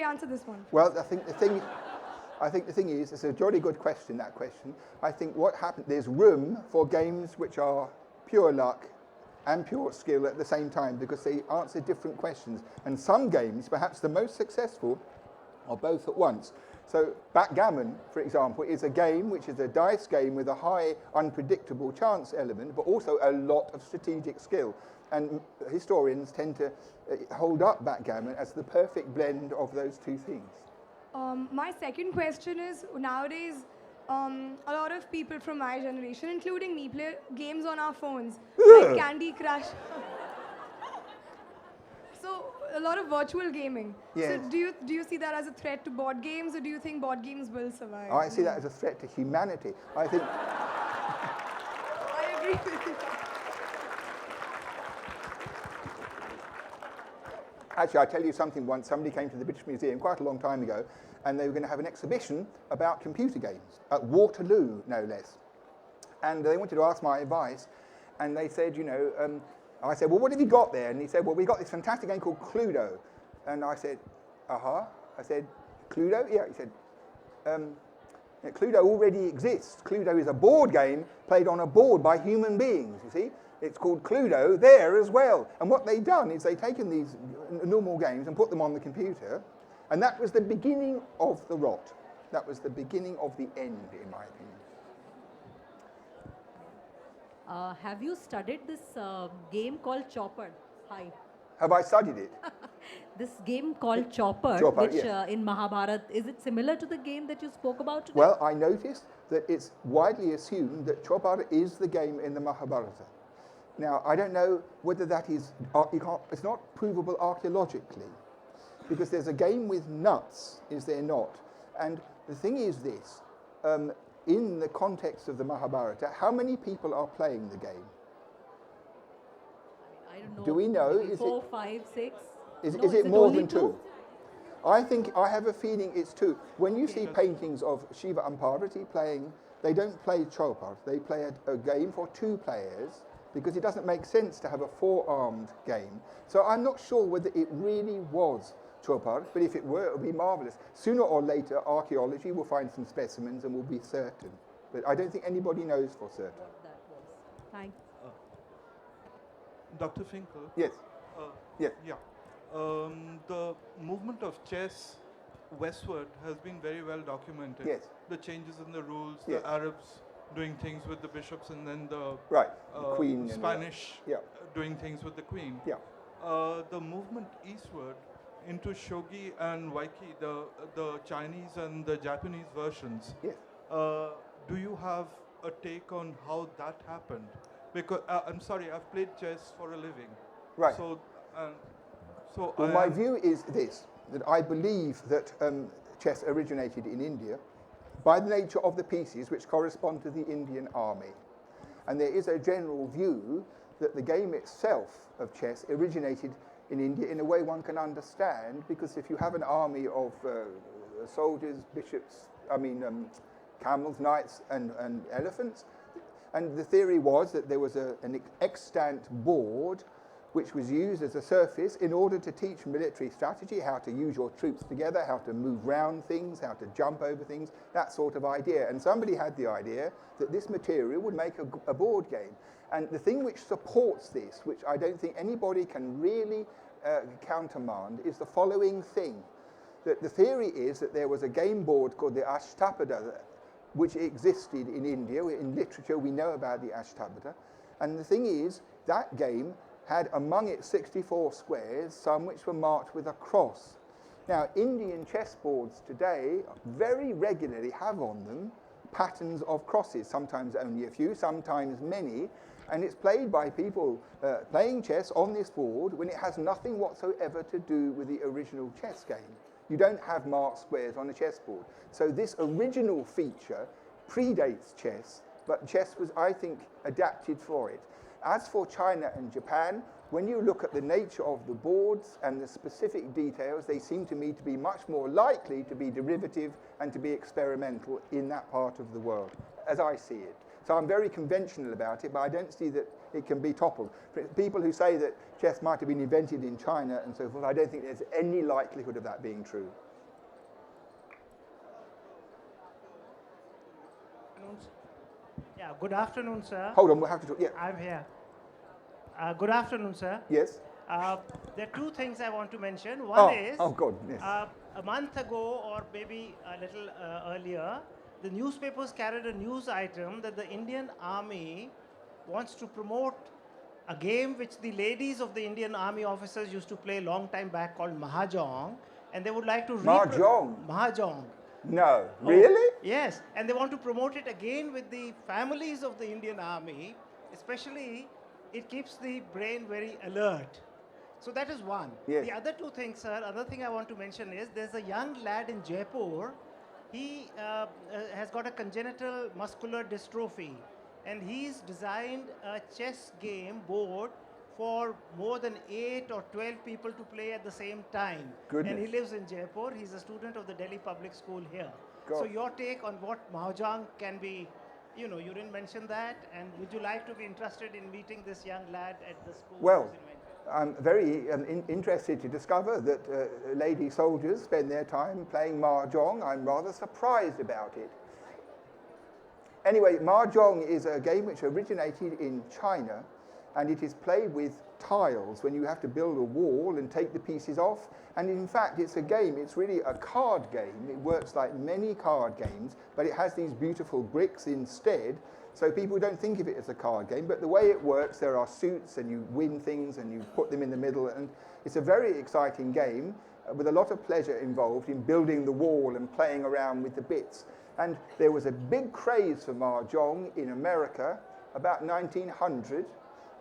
answer this one. Well, I think the thing is, it's a jolly good question, that question. I think what happened, there's room for games which are pure luck and pure skill at the same time, because they answer different questions. And some games, perhaps the most successful, are both at once. So backgammon, for example, is a game which is a dice game with a high unpredictable chance element, but also a lot of strategic skill. And historians tend to hold up backgammon as the perfect blend of those two things. My second question is, nowadays, a lot of people from my generation, including me, play games on our phones, like Candy Crush. So, a lot of virtual gaming. Yes. So, do you see that as a threat to board games, or do you think board games will survive? I see that as a threat to humanity. I think... I agree with you. Actually, I'll tell you something. Once somebody came to the British Museum quite a long time ago, and they were going to have an exhibition about computer games, at Waterloo, no less. And they wanted to ask my advice, and they said, you know, I said, well, what have you got there? And he said, well, we got this fantastic game called Cluedo. And I said, I said, Cluedo? Yeah, he said, yeah, Cluedo already exists. Cluedo is a board game played on a board by human beings, you see? It's called Cluedo there as well. And what they've done is they've taken these normal games and put them on the computer, and that was the beginning of the rot. That was the beginning of the end, in my opinion. Have you studied this game called Chopper? Hi. Have I studied it? This game called Chopper, which yeah. In Mahabharata, is it similar to the game that you spoke about today? Well, I noticed that it's widely assumed that Chopper is the game in the Mahabharata. Now, I don't know whether that is, it's not provable archaeologically, because there's a game with nuts, is there not? And the thing is this, in the context of the Mahabharata, how many people are playing the game? I don't know. Do we know? Maybe 4, 5, 6? Is No, it more only than two? I have a feeling it's two. When you see paintings of Shiva and Parvati playing, they don't play Chopar, they play a game for two players, because it doesn't make sense to have a four-armed game. So I'm not sure whether it really was Chopar, but if it were, it would be marvellous. Sooner or later, archaeology will find some specimens and will be certain. But I don't think anybody knows for certain. What that was. Thanks. Dr. Finkel? Yes. Yes. Yeah. The movement of chess westward has been very well documented. Yes. The changes in the rules, Yes. the Arabs doing things with the bishops, and then the Queen Spanish and, doing things with the queen. Yeah. The movement eastward into shogi and waiki, the Chinese and the Japanese versions. Yes. Do you have a take on how that happened? Because I'm sorry, I've played chess for a living. Right. So Well, my view is this, that I believe that chess originated in India by the nature of the pieces which correspond to the Indian army. And there is a general view that the game itself of chess originated in India in a way one can understand, because if you have an army of soldiers, bishops, camels, knights, and elephants, and the theory was that there was an extant board which was used as a surface in order to teach military strategy, how to use your troops together, how to move round things, how to jump over things, that sort of idea. And somebody had the idea that this material would make a board game. And the thing which supports this, which I don't think anybody can really countermand, is the following thing. That the theory is that there was a game board called the Ashtapada, which existed in India. In literature, we know about the Ashtapada. And the thing is, that game had among its 64 squares some which were marked with a cross. Now, Indian chessboards today very regularly have on them patterns of crosses, sometimes only a few, sometimes many, and it's played by people playing chess on this board when it has nothing whatsoever to do with the original chess game. You don't have marked squares on a chessboard. So this original feature predates chess, but chess was, I think, adapted for it. As for China and Japan, when you look at the nature of the boards and the specific details, they seem to me to be much more likely to be derivative and to be experimental in that part of the world, as I see it. So I'm very conventional about it, but I don't see that it can be toppled. For people who say that chess might have been invented in China and so forth, I don't think there's any likelihood of that being true. Yeah, good afternoon, sir. Hold on, we'll have to talk. Yeah. I'm here. Good afternoon, sir. Yes. There are two things I want to mention. Oh, One is, oh God, yes. a month ago or maybe a little earlier, the newspapers carried a news item that the Indian Army wants to promote a game which the ladies of the Indian Army officers used to play a long time back called Mahajong, and they would like to Mahjong? Mahajong. No, Oh, really? yes, and they want to promote it again with the families of the Indian Army, especially it keeps the brain very alert. So that is one. Yes. The other two things, sir, other thing I want to mention is there's a young lad in Jaipur. He has got a congenital muscular dystrophy, and he's designed a chess game board for more than 8 or 12 people to play at the same time. Goodness. And he lives in Jaipur. He's a student of the Delhi Public School here. So Gosh. your take on what Mahjong can be, you know, you didn't mention that, and would you like to be interested in meeting this young lad at the school? Well, who's invented? I'm very interested to discover that lady soldiers spend their time playing Mahjong. I'm rather surprised about it. Anyway, Mahjong is a game which originated in China, and it is played with tiles when you have to build a wall and take the pieces off. And in fact, it's a game, it's really a card game. It works like many card games, but it has these beautiful bricks instead. So people don't think of it as a card game, but the way it works, there are suits and you win things and you put them in the middle. And it's a very exciting game with a lot of pleasure involved in building the wall and playing around with the bits. And there was a big craze for Mahjong in America about 1900,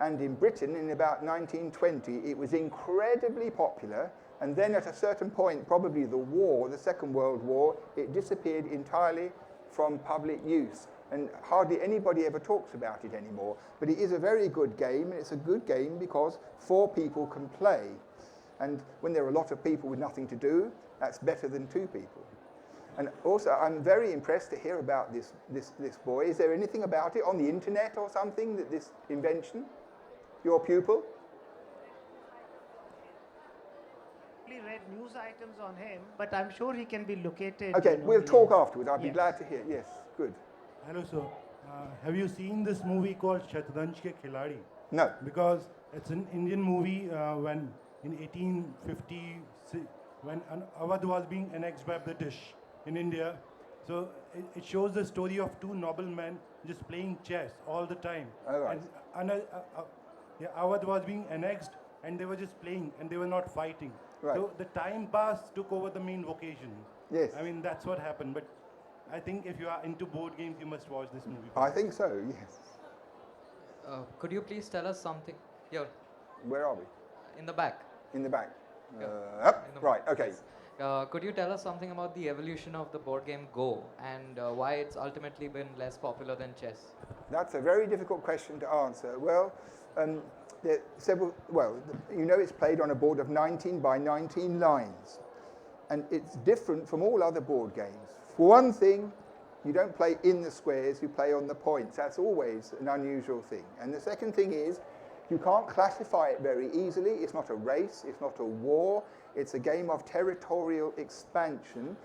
and in Britain in about 1920. It was incredibly popular, and then at a certain point, probably the Second World War, it disappeared entirely from public use, and hardly anybody ever talks about it anymore. But it is a very good game, and it's a good game because 4 people can play. And when there are a lot of people with nothing to do, that's better than 2 people. And also, I'm very impressed to hear about this boy. Is there anything about it on the internet or something, that this invention? Your pupil? I read news items on him, but I'm sure he can be located. Okay, you know, we'll talk afterwards. I'll be Yes. glad to hear. Yes, good. Hello, sir. Have you seen this movie called Shatranj Ke Khiladi? No. Because it's an Indian movie when in 1850, when Awadh was being annexed by British in India. So it shows the story of 2 noblemen just playing chess all the time. Oh, right. And Awadh was being annexed and they were just playing and they were not fighting. Right. So the time pass took over the main vocation. Yes. I mean, that's what happened. But I think if you are into board games, you must watch this movie. I think so, yes. Could you please tell us something? Here, Where are we? in the back. In the back. Yeah. Up. In the Right, back, okay. yes. Could you tell us something about the evolution of the board game Go and why it's ultimately been less popular than chess? That's a very difficult question to answer. Well, there are several, you know it's played on a board of 19 by 19 lines. And it's different from all other board games. For one thing, you don't play in the squares, you play on the points. That's always an unusual thing. And the second thing is, you can't classify it very easily. It's not a race, it's not a war. It's a game of territorial expansion.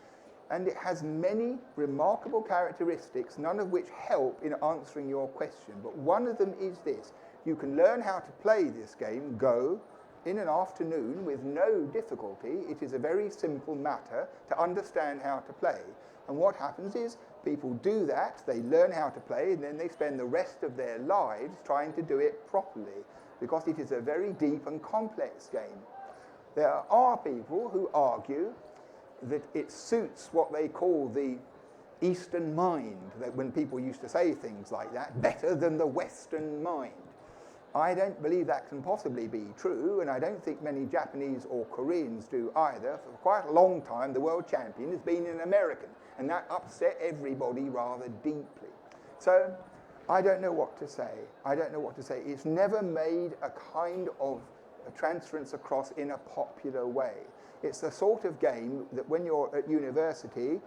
And it has many remarkable characteristics, none of which help in answering your question. But one of them is this. You can learn how to play this game, Go, in an afternoon with no difficulty. It is a very simple matter to understand how to play. And what happens is people do that, they learn how to play, and then they spend the rest of their lives trying to do it properly, because it is a very deep and complex game. There are people who argue that it suits what they call the Eastern mind, that when people used to say things like that, better than the Western mind. I don't believe that can possibly be true, and I don't think many Japanese or Koreans do either. For quite a long time, the world champion has been an American, and that upset everybody rather deeply. So I don't know what to say. I don't know what to say. It's never made a kind of a transference across in a popular way. It's the sort of game that when you're at university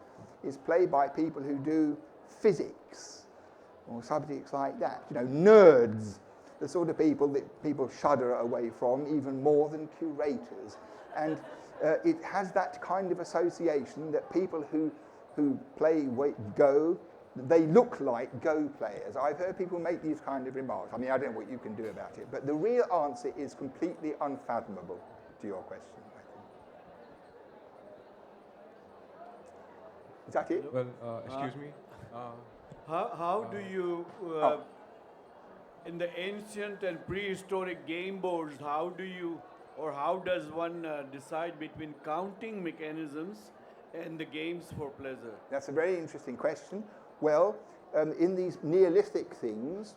is played by people who do physics or subjects like that. You know, nerds. The sort of people that people shudder away from even more than curators. And it has that kind of association that people who play Go they look like Go players. I've heard people make these kind of remarks. I mean, I don't know what you can do about it, but the real answer is completely unfathomable to your question, I think. Is that it? Well, excuse me. How do you, in the ancient and prehistoric game boards, how do you, or how does one decide between counting mechanisms and the games for pleasure? That's a very interesting question. Well, in these Neolithic things,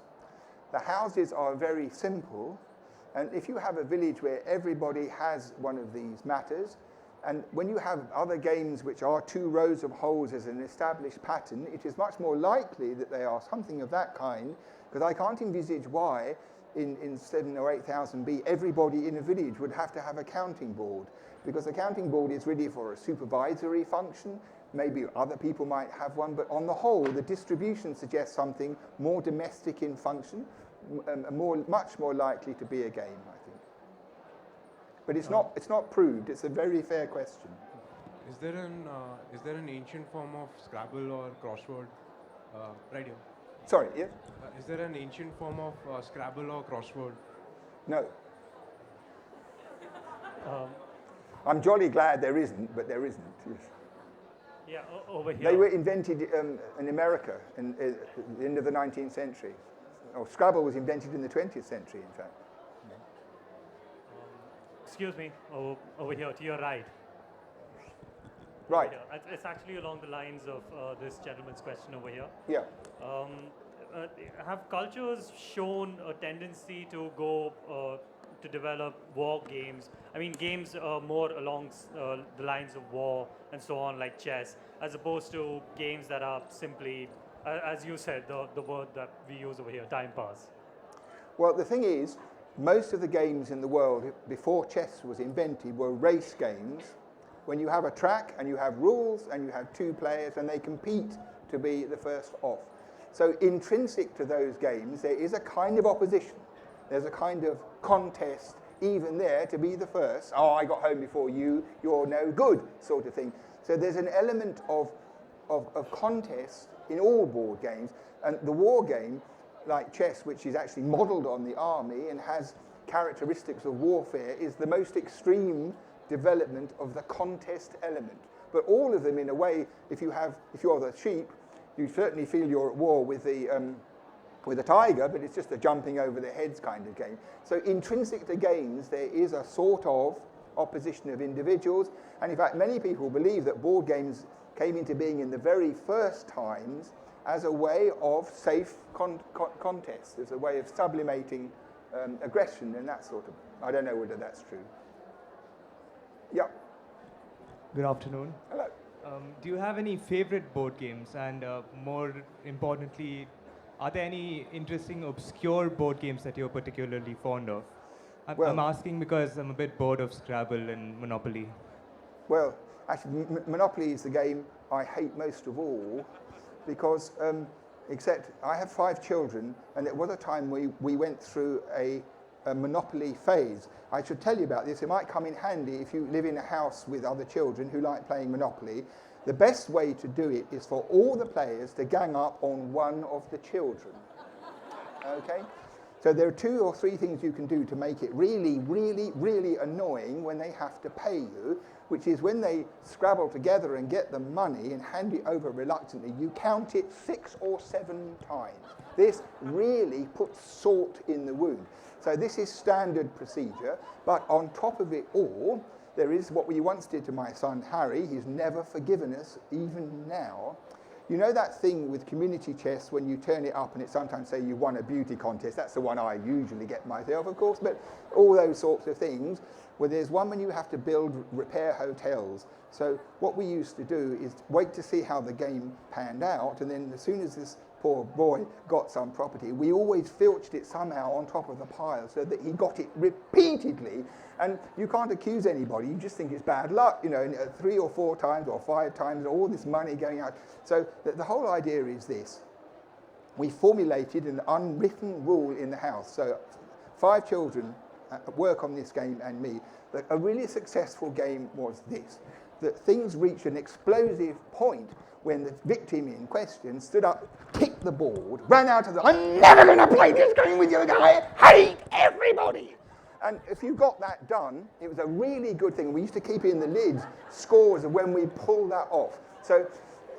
the houses are very simple, and if you have a village where everybody has one of these matters, and when you have other games which are 2 rows of holes as an established pattern, it is much more likely that they are something of that kind, because I can't envisage why in 7,000 or 8,000 B everybody in a village would have to have a counting board, because a counting board is really for a supervisory function. Maybe other people might have one, but on the whole, the distribution suggests something more domestic in function, much more likely to be a game, I think. But it's not proved. It's a very fair question. Is there an ancient form of Scrabble or crossword? Right here. Sorry, yes? Is there an ancient form of Scrabble or crossword? No. I'm jolly glad there isn't, but there isn't. Yes. Yeah, over here. They were invented in America at the end of the 19th century. Or Scrabble was invented in the 20th century, in fact. Excuse me, over here, to your right. Right. It's actually along the lines of this gentleman's question over here. Yeah. Have cultures shown a tendency to go to develop war games? I mean, games more along the lines of war and so on, like chess, as opposed to games that are simply, as you said, the word that we use over here, time pass. Well, the thing is, most of the games in the world before chess was invented were race games, when you have a track and you have rules and you have 2 players and they compete to be the first off. So intrinsic to those games, there is a kind of opposition. There's a kind of contest even there to be the first. Oh, I got home before you, you're no good, sort of thing. So there's an element of contest in all board games. And the war game, like chess, which is actually modelled on the army and has characteristics of warfare, is the most extreme development of the contest element. But all of them, in a way, if you're the sheep, you certainly feel you're at war with the tiger, but it's just a jumping over the heads kind of game. So intrinsic to games, there is a sort of opposition of individuals. And in fact, many people believe that board games came into being in the very first times as a way of safe contest, as a way of sublimating aggression and that sort of. I don't know whether that's true. Yeah. Good afternoon. Hello. Do you have any favorite board games? And more importantly, are there any interesting, obscure board games that you're particularly fond of? I'm asking because I'm a bit bored of Scrabble and Monopoly. Well, actually, Monopoly is the game I hate most of all, because except I have 5 children, and there was a time we went through a Monopoly phase. I should tell you about this. It might come in handy if you live in a house with other children who like playing Monopoly. The best way to do it is for all the players to gang up on one of the children. Okay? So there are 2 or 3 things you can do to make it really, really, really annoying when they have to pay you, which is when they scrabble together and get the money and hand it over reluctantly, you count it 6 or 7 times. This really puts salt in the wound. So this is standard procedure, but on top of it all, there is what we once did to my son Harry. He's never forgiven us, even now. You know that thing with community chess when you turn it up and it sometimes say you won a beauty contest? That's the one I usually get myself, of course, but all those sorts of things. Well, there's one when you have to repair hotels. So what we used to do is wait to see how the game panned out, and then as soon as this poor boy got some property, we always filched it somehow on top of the pile so that he got it repeatedly. And you can't accuse anybody, you just think it's bad luck, you know, 3 or 4 times or 5 times, all this money going out. So the whole idea is this. We formulated an unwritten rule in the house. So 5 children work on this game and me. A really successful game was this. that things reached an explosive point when the victim in question stood up, kicked the board, ran out of the, I'm never going to play this game with you again, I hate everybody. And if you got that done, it was a really good thing. We used to keep in the lids scores of when we pulled that off. So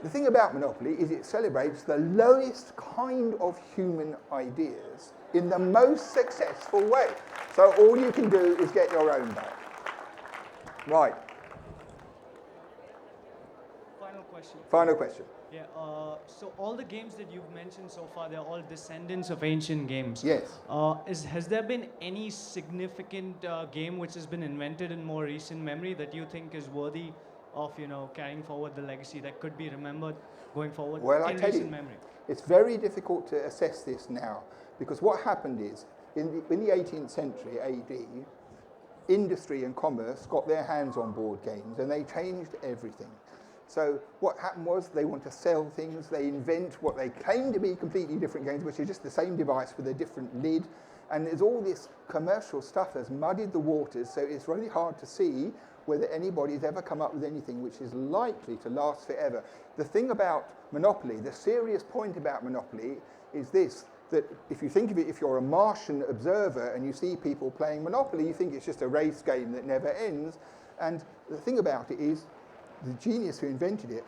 the thing about Monopoly is it celebrates the lowest kind of human ideas in the most successful way. So all you can do is get your own back. Right. Final question. Yeah, so all the games that you've mentioned so far, they're all descendants of ancient games. Yes. Has there been any significant game which has been invented in more recent memory that you think is worthy of, carrying forward the legacy that could be remembered going forward in recent memory? It's very difficult to assess this now because what happened is in the 18th century AD, industry and commerce got their hands on board games and they changed everything. So what happened was they want to sell things, they invent what they claim to be completely different games, which are just the same device with a different lid. And there's all this commercial stuff that's muddied the waters, so it's really hard to see whether anybody's ever come up with anything which is likely to last forever. The thing about Monopoly, the serious point about Monopoly is this, that if you think of it, if you're a Martian observer and you see people playing Monopoly, you think it's just a race game that never ends. And the thing about it is, the genius who invented it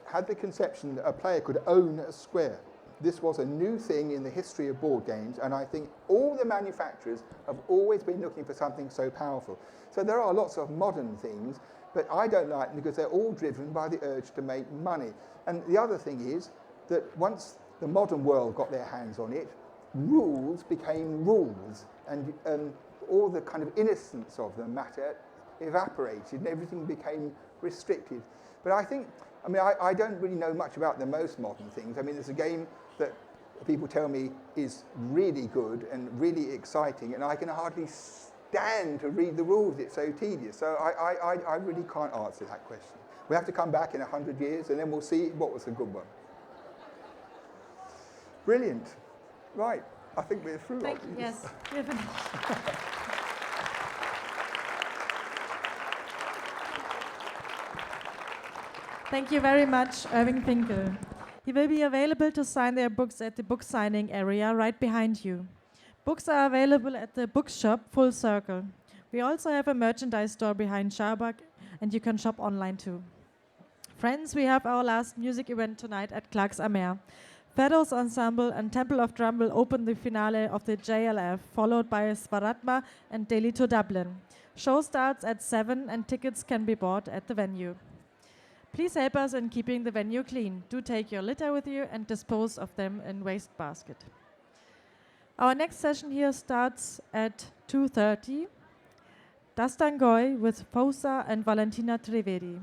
had the conception that a player could own a square. This was a new thing in the history of board games, and I think all the manufacturers have always been looking for something so powerful. So there are lots of modern things, but I don't like them because they're all driven by the urge to make money. And the other thing is that once the modern world got their hands on it, rules became rules, and all the kind of innocence of the matter evaporated and everything became restricted. But I think, I don't really know much about the most modern things. There's a game that people tell me is really good and really exciting, and I can hardly stand to read the rules. It's so tedious. So I really can't answer that question. We have to come back in 100 years, and then we'll see what was the good one. Brilliant. Right. I think we're through. Yes. Thank you very much, Irving Finkel. He will be available to sign their books at the book signing area right behind you. Books are available at the bookshop Full Circle. We also have a merchandise store behind Scharbach, and you can shop online too. Friends, we have our last music event tonight at Clark's Amer. Feathers Ensemble and Temple of Drum will open the finale of the JLF, followed by Svaratma and Delhi to Dublin. Show starts at 7 and tickets can be bought at the venue. Please help us in keeping the venue clean. Do take your litter with you and dispose of them in waste basket. Our next session here starts at 2:30. Dastangoy with Fausa and Valentina Trivedi.